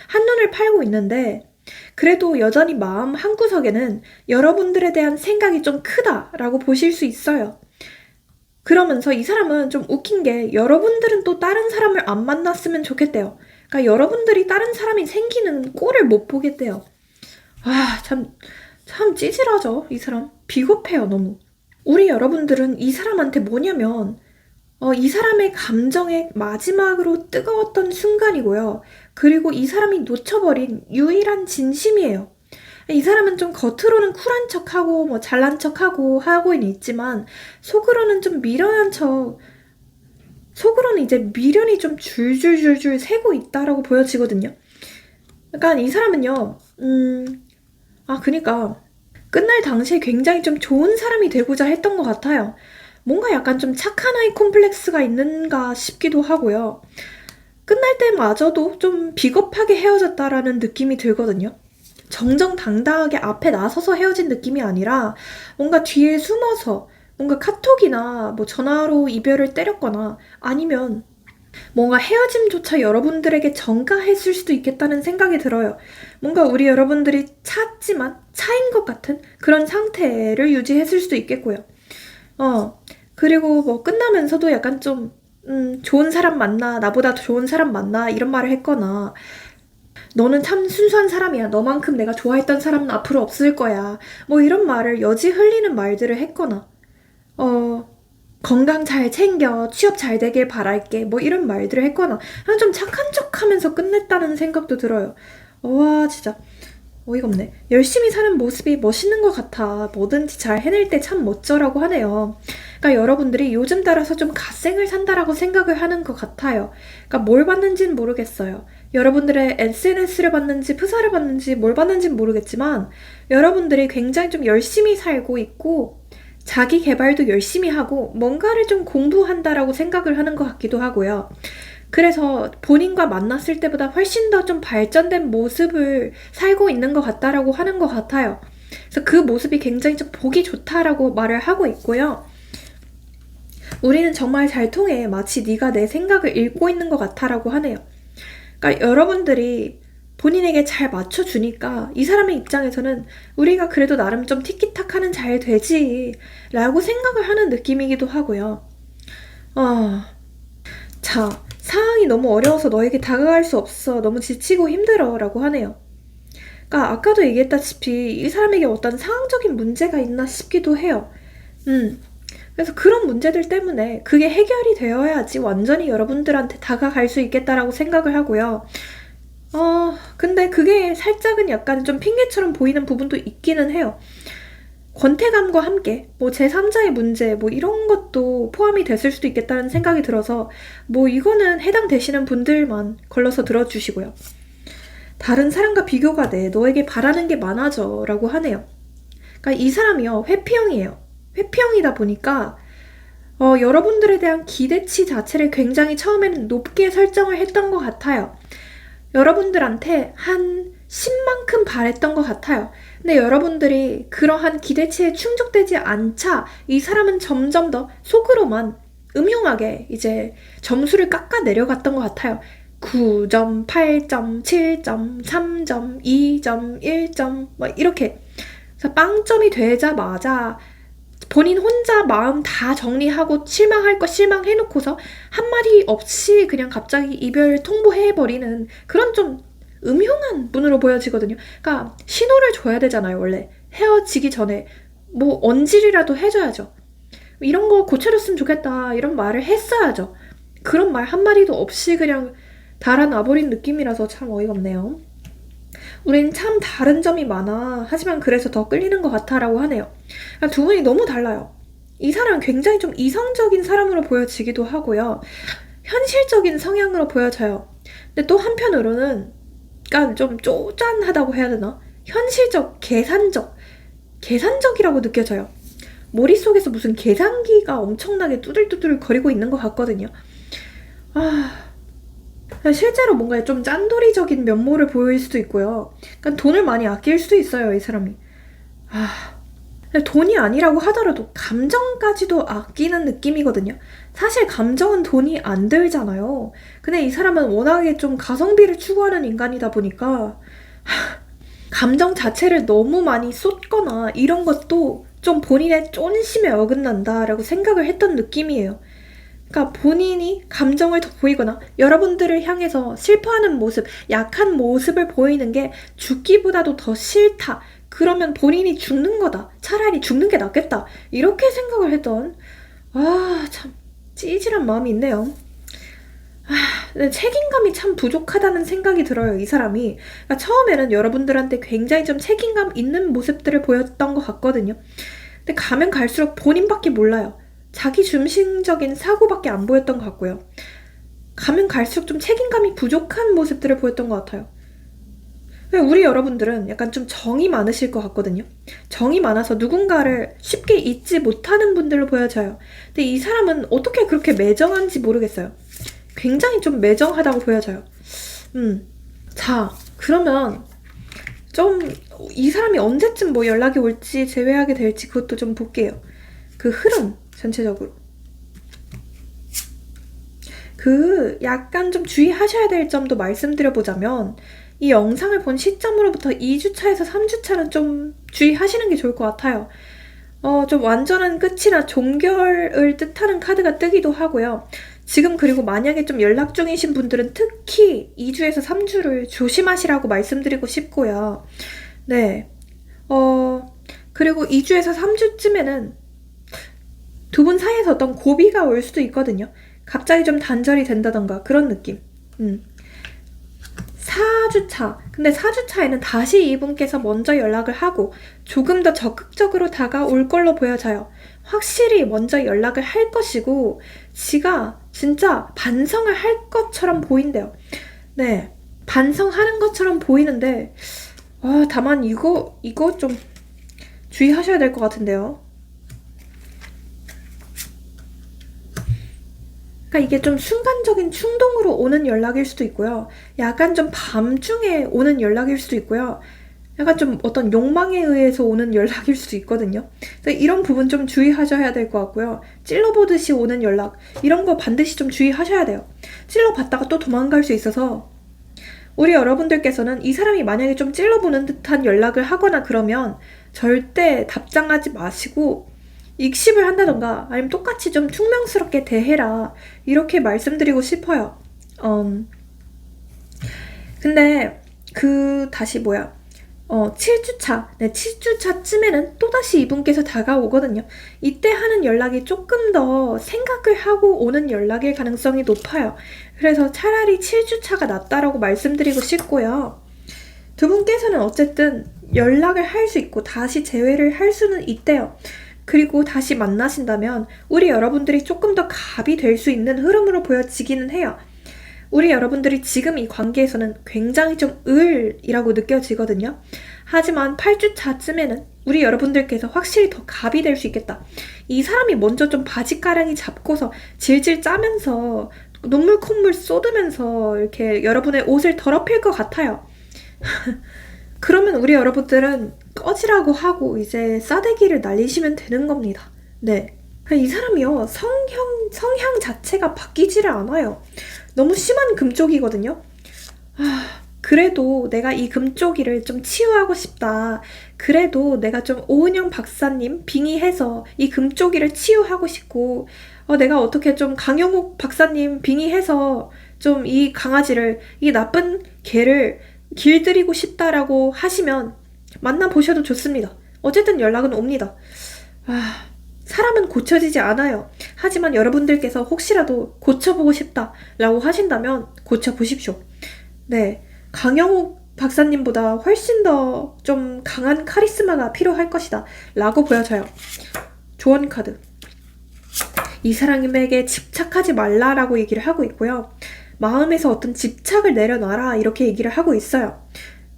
한눈을 팔고 있는데 그래도 여전히 마음 한구석에는 여러분들에 대한 생각이 좀 크다라고 보실 수 있어요. 그러면서 이 사람은 좀 웃긴 게 여러분들은 또 다른 사람을 안 만났으면 좋겠대요. 그러니까 여러분들이 다른 사람이 생기는 꼴을 못 보겠대요. 아, 참 찌질하죠, 이 사람. 비겁해요, 너무. 우리 여러분들은 이 사람한테 뭐냐면, 이 사람의 감정의 마지막으로 뜨거웠던 순간이고요. 그리고 이 사람이 놓쳐버린 유일한 진심이에요. 이 사람은 좀 겉으로는 쿨한 척하고 뭐 잘난 척하고 하고는 있지만 속으로는 좀 미련한 척, 속으로는 이제 미련이 좀 줄줄줄줄 새고 있다라고 보여지거든요. 그러니까 이 사람은요, 그니까 끝날 당시에 굉장히 좀 좋은 사람이 되고자 했던 것 같아요. 뭔가 약간 좀 착한 아이 콤플렉스가 있는가 싶기도 하고요. 끝날 때마저도 좀 비겁하게 헤어졌다라는 느낌이 들거든요. 정정당당하게 앞에 나서서 헤어진 느낌이 아니라 뭔가 뒤에 숨어서 뭔가 카톡이나 뭐 전화로 이별을 때렸거나 아니면 뭔가 헤어짐조차 여러분들에게 전가했을 수도 있겠다는 생각이 들어요. 뭔가 우리 여러분들이 찼지만 차인 것 같은 그런 상태를 유지했을 수도 있겠고요. 그리고 뭐 끝나면서도 약간 좀 좋은 사람 만나, 나보다 더 좋은 사람 만나 이런 말을 했거나 너는 참 순수한 사람이야. 너만큼 내가 좋아했던 사람은 앞으로 없을 거야. 뭐 이런 말을 여지 흘리는 말들을 했거나 건강 잘 챙겨, 취업 잘 되길 바랄게, 뭐 이런 말들을 했거나 그냥 좀 착한 척하면서 끝냈다는 생각도 들어요. 와 진짜 어이가 없네. 열심히 사는 모습이 멋있는 것 같아. 뭐든지 잘 해낼 때 참 멋져라고 하네요. 그러니까 여러분들이 요즘 따라서 좀 갓생을 산다라고 생각을 하는 것 같아요. 그러니까 뭘 봤는지는 모르겠어요. 여러분들의 SNS를 봤는지 프사를 봤는지 뭘 봤는지는 모르겠지만 여러분들이 굉장히 좀 열심히 살고 있고 자기 개발도 열심히 하고 뭔가를 좀 공부한다라고 생각을 하는 것 같기도 하고요. 그래서 본인과 만났을 때보다 훨씬 더 좀 발전된 모습을 살고 있는 것 같다라고 하는 것 같아요. 그래서 그 모습이 굉장히 좀 보기 좋다라고 말을 하고 있고요. 우리는 정말 잘 통해. 마치 네가 내 생각을 읽고 있는 것 같아라고 하네요. 그러니까 여러분들이 본인에게 잘 맞춰주니까 이 사람의 입장에서는 우리가 그래도 나름 좀 티키타카는 잘 되지 라고 생각을 하는 느낌이기도 하고요. 자, 상황이 너무 어려워서 너에게 다가갈 수 없어. 너무 지치고 힘들어 라고 하네요. 그러니까 아까도 얘기했다시피 이 사람에게 어떤 상황적인 문제가 있나 싶기도 해요. 그래서 그런 문제들 때문에 그게 해결이 되어야지 완전히 여러분들한테 다가갈 수 있겠다라고 생각을 하고요. 근데 그게 살짝은 약간 좀 핑계처럼 보이는 부분도 있기는 해요. 권태감과 함께 뭐 제3자의 문제 뭐 이런 것도 포함이 됐을 수도 있겠다는 생각이 들어서 뭐 이거는 해당되시는 분들만 걸러서 들어주시고요. 다른 사람과 비교가 돼. 너에게 바라는 게 많아져 라고 하네요. 그러니까 이 사람이요 회피형이에요. 회피형이다 보니까 여러분들에 대한 기대치 자체를 굉장히 처음에는 높게 설정을 했던 것 같아요. 여러분들한테 한 10만큼 바랬던 것 같아요. 근데 여러분들이 그러한 기대치에 충족되지 않자 이 사람은 점점 더 속으로만 음흉하게 이제 점수를 깎아 내려갔던 것 같아요. 9점, 8점, 7점, 3점, 2점, 1점 뭐 이렇게 그래서 빵점이 되자마자 본인 혼자 마음 다 정리하고 실망할 거 실망해놓고서 한마디 없이 그냥 갑자기 이별 통보해버리는 그런 좀 음흉한 분으로 보여지거든요. 그러니까 신호를 줘야 되잖아요. 원래 헤어지기 전에 뭐 언질이라도 해줘야죠. 이런 거 고쳐줬으면 좋겠다 이런 말을 했어야죠. 그런 말 한마디도 없이 그냥 달아나버린 느낌이라서 참 어이가 없네요. 우린 참 다른 점이 많아. 하지만 그래서 더 끌리는 것 같아 라고 하네요. 두 분이 너무 달라요. 이 사람은 굉장히 좀 이성적인 사람으로 보여지기도 하고요. 현실적인 성향으로 보여져요. 근데 또 한편으로는 약간 좀 쪼잔하다고 해야 되나? 현실적, 계산적이라고 느껴져요. 머릿속에서 무슨 계산기가 엄청나게 뚜들뚜들 거리고 있는 것 같거든요. 실제로 뭔가 좀 짠돌이적인 면모를 보일 수도 있고요. 그러니까 돈을 많이 아낄 수도 있어요, 이 사람이. 돈이 아니라고 하더라도 감정까지도 아끼는 느낌이거든요. 사실 감정은 돈이 안 들잖아요. 근데 이 사람은 워낙에 좀 가성비를 추구하는 인간이다 보니까 감정 자체를 너무 많이 쏟거나 이런 것도 좀 본인의 쫀심에 어긋난다라고 생각을 했던 느낌이에요. 그러니까 본인이 감정을 더 보이거나 여러분들을 향해서 슬퍼하는 모습, 약한 모습을 보이는 게 죽기보다도 더 싫다. 그러면 본인이 죽는 거다. 차라리 죽는 게 낫겠다. 이렇게 생각을 했던, 참 찌질한 마음이 있네요. 책임감이 참 부족하다는 생각이 들어요, 이 사람이. 그러니까 처음에는 여러분들한테 굉장히 좀 책임감 있는 모습들을 보였던 것 같거든요. 근데 가면 갈수록 본인밖에 몰라요. 자기 중심적인 사고밖에 안 보였던 것 같고요. 가면 갈수록 좀 책임감이 부족한 모습들을 보였던 것 같아요. 우리 여러분들은 약간 좀 정이 많으실 것 같거든요. 정이 많아서 누군가를 쉽게 잊지 못하는 분들로 보여져요. 근데 이 사람은 어떻게 그렇게 매정한지 모르겠어요. 굉장히 좀 매정하다고 보여져요. 자, 그러면 좀 이 사람이 언제쯤 뭐 연락이 올지 제외하게 될지 그것도 좀 볼게요. 그 흐름 전체적으로. 약간 좀 주의하셔야 될 점도 말씀드려보자면 이 영상을 본 시점으로부터 2주차에서 3주차는 좀 주의하시는 게 좋을 것 같아요. 좀 완전한 끝이나 종결을 뜻하는 카드가 뜨기도 하고요. 지금 그리고 만약에 좀 연락 중이신 분들은 특히 2주에서 3주를 조심하시라고 말씀드리고 싶고요. 네. 그리고 2주에서 3주쯤에는 두 분 사이에서 어떤 고비가 올 수도 있거든요. 갑자기 좀 단절이 된다던가 그런 느낌. 4주차. 근데 4주차에는 다시 이분께서 먼저 연락을 하고 조금 더 적극적으로 다가올 걸로 보여져요. 확실히 먼저 연락을 할 것이고 지가 진짜 반성을 할 것처럼 보인대요. 네. 반성하는 것처럼 보이는데 다만 이거 좀 주의하셔야 될 것 같은데요. 그러니까 이게 좀 순간적인 충동으로 오는 연락일 수도 있고요. 약간 좀 밤중에 오는 연락일 수도 있고요. 약간 좀 어떤 욕망에 의해서 오는 연락일 수도 있거든요. 이런 부분 좀 주의하셔야 될 것 같고요. 찔러보듯이 오는 연락, 이런 거 반드시 좀 주의하셔야 돼요. 찔러봤다가 또 도망갈 수 있어서 우리 여러분들께서는 이 사람이 만약에 좀 찔러보는 듯한 연락을 하거나 그러면 절대 답장하지 마시고 익십을 한다던가 아니면 똑같이 좀 퉁명스럽게 대해라 이렇게 말씀드리고 싶어요. 근데 다시 7주차, 네, 7주차쯤에는 또다시 이분께서 다가오거든요. 이때 하는 연락이 조금 더 생각을 하고 오는 연락일 가능성이 높아요. 그래서 차라리 7주차가 낫다라고 말씀드리고 싶고요. 두 분께서는 어쨌든 연락을 할 수 있고 다시 재회를 할 수는 있대요. 그리고 다시 만나신다면 우리 여러분들이 조금 더 갑이 될 수 있는 흐름으로 보여지기는 해요. 우리 여러분들이 지금 이 관계에서는 굉장히 좀 을이라고 느껴지거든요. 하지만 8주차쯤에는 우리 여러분들께서 확실히 더 갑이 될 수 있겠다. 이 사람이 먼저 좀 바지가랑이 잡고서 질질 짜면서 눈물 콧물 쏟으면서 이렇게 여러분의 옷을 더럽힐 것 같아요. 그러면 우리 여러분들은 꺼지라고 하고 이제 싸대기를 날리시면 되는 겁니다. 네. 이 사람이요. 성향 자체가 바뀌지를 않아요. 너무 심한 금쪽이거든요. 그래도 내가 이 금쪽이를 좀 치유하고 싶다. 그래도 내가 좀 오은영 박사님 빙의해서 이 금쪽이를 치유하고 싶고 내가 어떻게 좀 강영욱 박사님 빙의해서 좀 이 강아지를, 이 나쁜 개를 길들이고 싶다라고 하시면 만나보셔도 좋습니다. 어쨌든 연락은 옵니다. 사람은 고쳐지지 않아요. 하지만 여러분들께서 혹시라도 고쳐보고 싶다라고 하신다면 고쳐보십시오. 네, 강영욱 박사님보다 훨씬 더 좀 강한 카리스마가 필요할 것이다 라고 보여져요. 조언 카드. 이 사람에게 집착하지 말라라고 얘기를 하고 있고요. 마음에서 어떤 집착을 내려놔라 이렇게 얘기를 하고 있어요.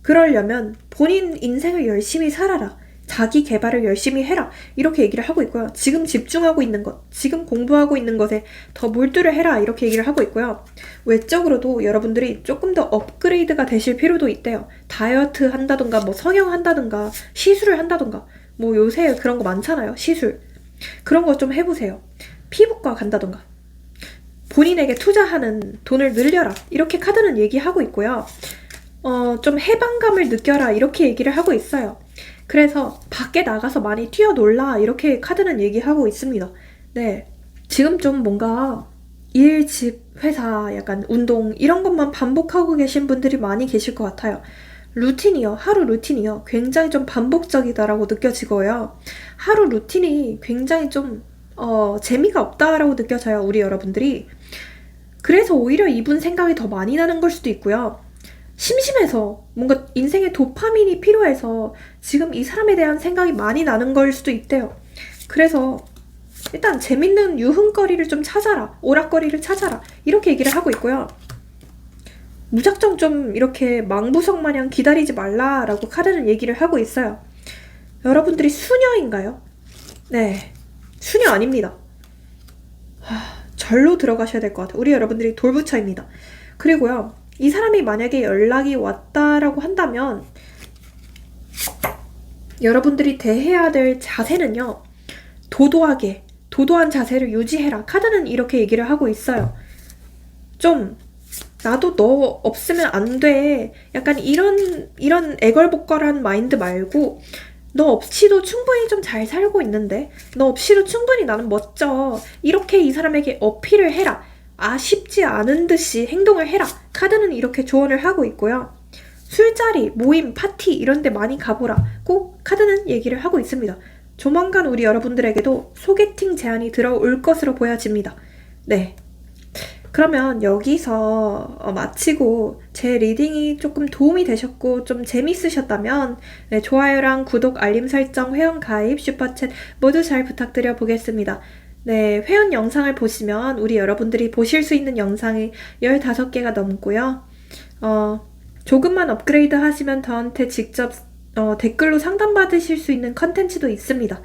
그러려면 본인 인생을 열심히 살아라. 자기 개발을 열심히 해라. 이렇게 얘기를 하고 있고요. 지금 집중하고 있는 것, 지금 공부하고 있는 것에 더 몰두를 해라. 이렇게 얘기를 하고 있고요. 외적으로도 여러분들이 조금 더 업그레이드가 되실 필요도 있대요. 다이어트 한다던가 성형 한다던가 시술을 한다던가 요새 그런 거 많잖아요. 시술. 그런 거 좀 해보세요. 피부과 간다던가. 본인에게 투자하는 돈을 늘려라. 이렇게 카드는 얘기하고 있고요. 좀 해방감을 느껴라. 이렇게 얘기를 하고 있어요. 그래서 밖에 나가서 많이 뛰어놀라 이렇게 카드는 얘기하고 있습니다. 네. 지금 좀 뭔가 일, 집, 회사, 약간 운동 이런 것만 반복하고 계신 분들이 많이 계실 것 같아요. 루틴이요. 하루 루틴이요. 굉장히 좀 반복적이다라고 느껴지고요. 하루 루틴이 굉장히 좀 재미가 없다라고 느껴져요. 우리 여러분들이. 그래서 오히려 이분 생각이 더 많이 나는 걸 수도 있고요. 심심해서 뭔가 인생에 도파민이 필요해서 지금 이 사람에 대한 생각이 많이 나는 걸 수도 있대요. 그래서 일단 재밌는 유흥거리를 좀 찾아라. 오락거리를 찾아라. 이렇게 얘기를 하고 있고요. 무작정 좀 이렇게 망부석 마냥 기다리지 말라라고 카드는 얘기를 하고 있어요. 여러분들이 수녀인가요? 네. 수녀 아닙니다. 절로 들어가셔야 될 것 같아요. 우리 여러분들이 돌부처입니다. 그리고요. 이 사람이 만약에 연락이 왔다라고 한다면 여러분들이 대해야 될 자세는요. 도도한 자세를 유지해라. 카드는 이렇게 얘기를 하고 있어요. 좀 나도 너 없으면 안 돼. 약간 이런 애걸복걸한 마인드 말고 너 없이도 충분히 좀 잘 살고 있는데 너 없이도 충분히 나는 멋져. 이렇게 이 사람에게 어필을 해라. 아쉽지 않은 듯이 행동을 해라. 카드는 이렇게 조언을 하고 있고요. 술자리, 모임, 파티 이런 데 많이 가보라고 카드는 얘기를 하고 있습니다. 조만간 우리 여러분들에게도 소개팅 제안이 들어올 것으로 보여집니다. 네. 그러면 여기서 마치고 제 리딩이 조금 도움이 되셨고 좀 재밌으셨다면 네, 좋아요랑 구독, 알림 설정, 회원 가입, 슈퍼챗 모두 잘 부탁드려 보겠습니다. 네, 회원 영상을 보시면 우리 여러분들이 보실 수 있는 영상이 15개가 넘고요. 조금만 업그레이드 하시면 저한테 직접 댓글로 상담받으실 수 있는 컨텐츠도 있습니다.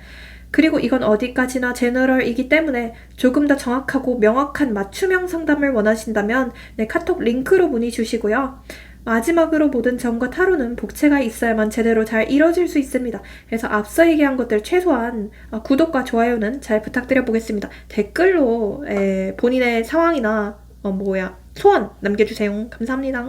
그리고 이건 어디까지나 제너럴이기 때문에 조금 더 정확하고 명확한 맞춤형 상담을 원하신다면 네, 카톡 링크로 문의 주시고요. 마지막으로 모든 점과 타로는 복채가 있어야만 제대로 잘 이뤄질 수 있습니다. 그래서 앞서 얘기한 것들 최소한 구독과 좋아요는 잘 부탁드려 보겠습니다. 댓글로 본인의 상황이나 소원 남겨주세요. 감사합니다.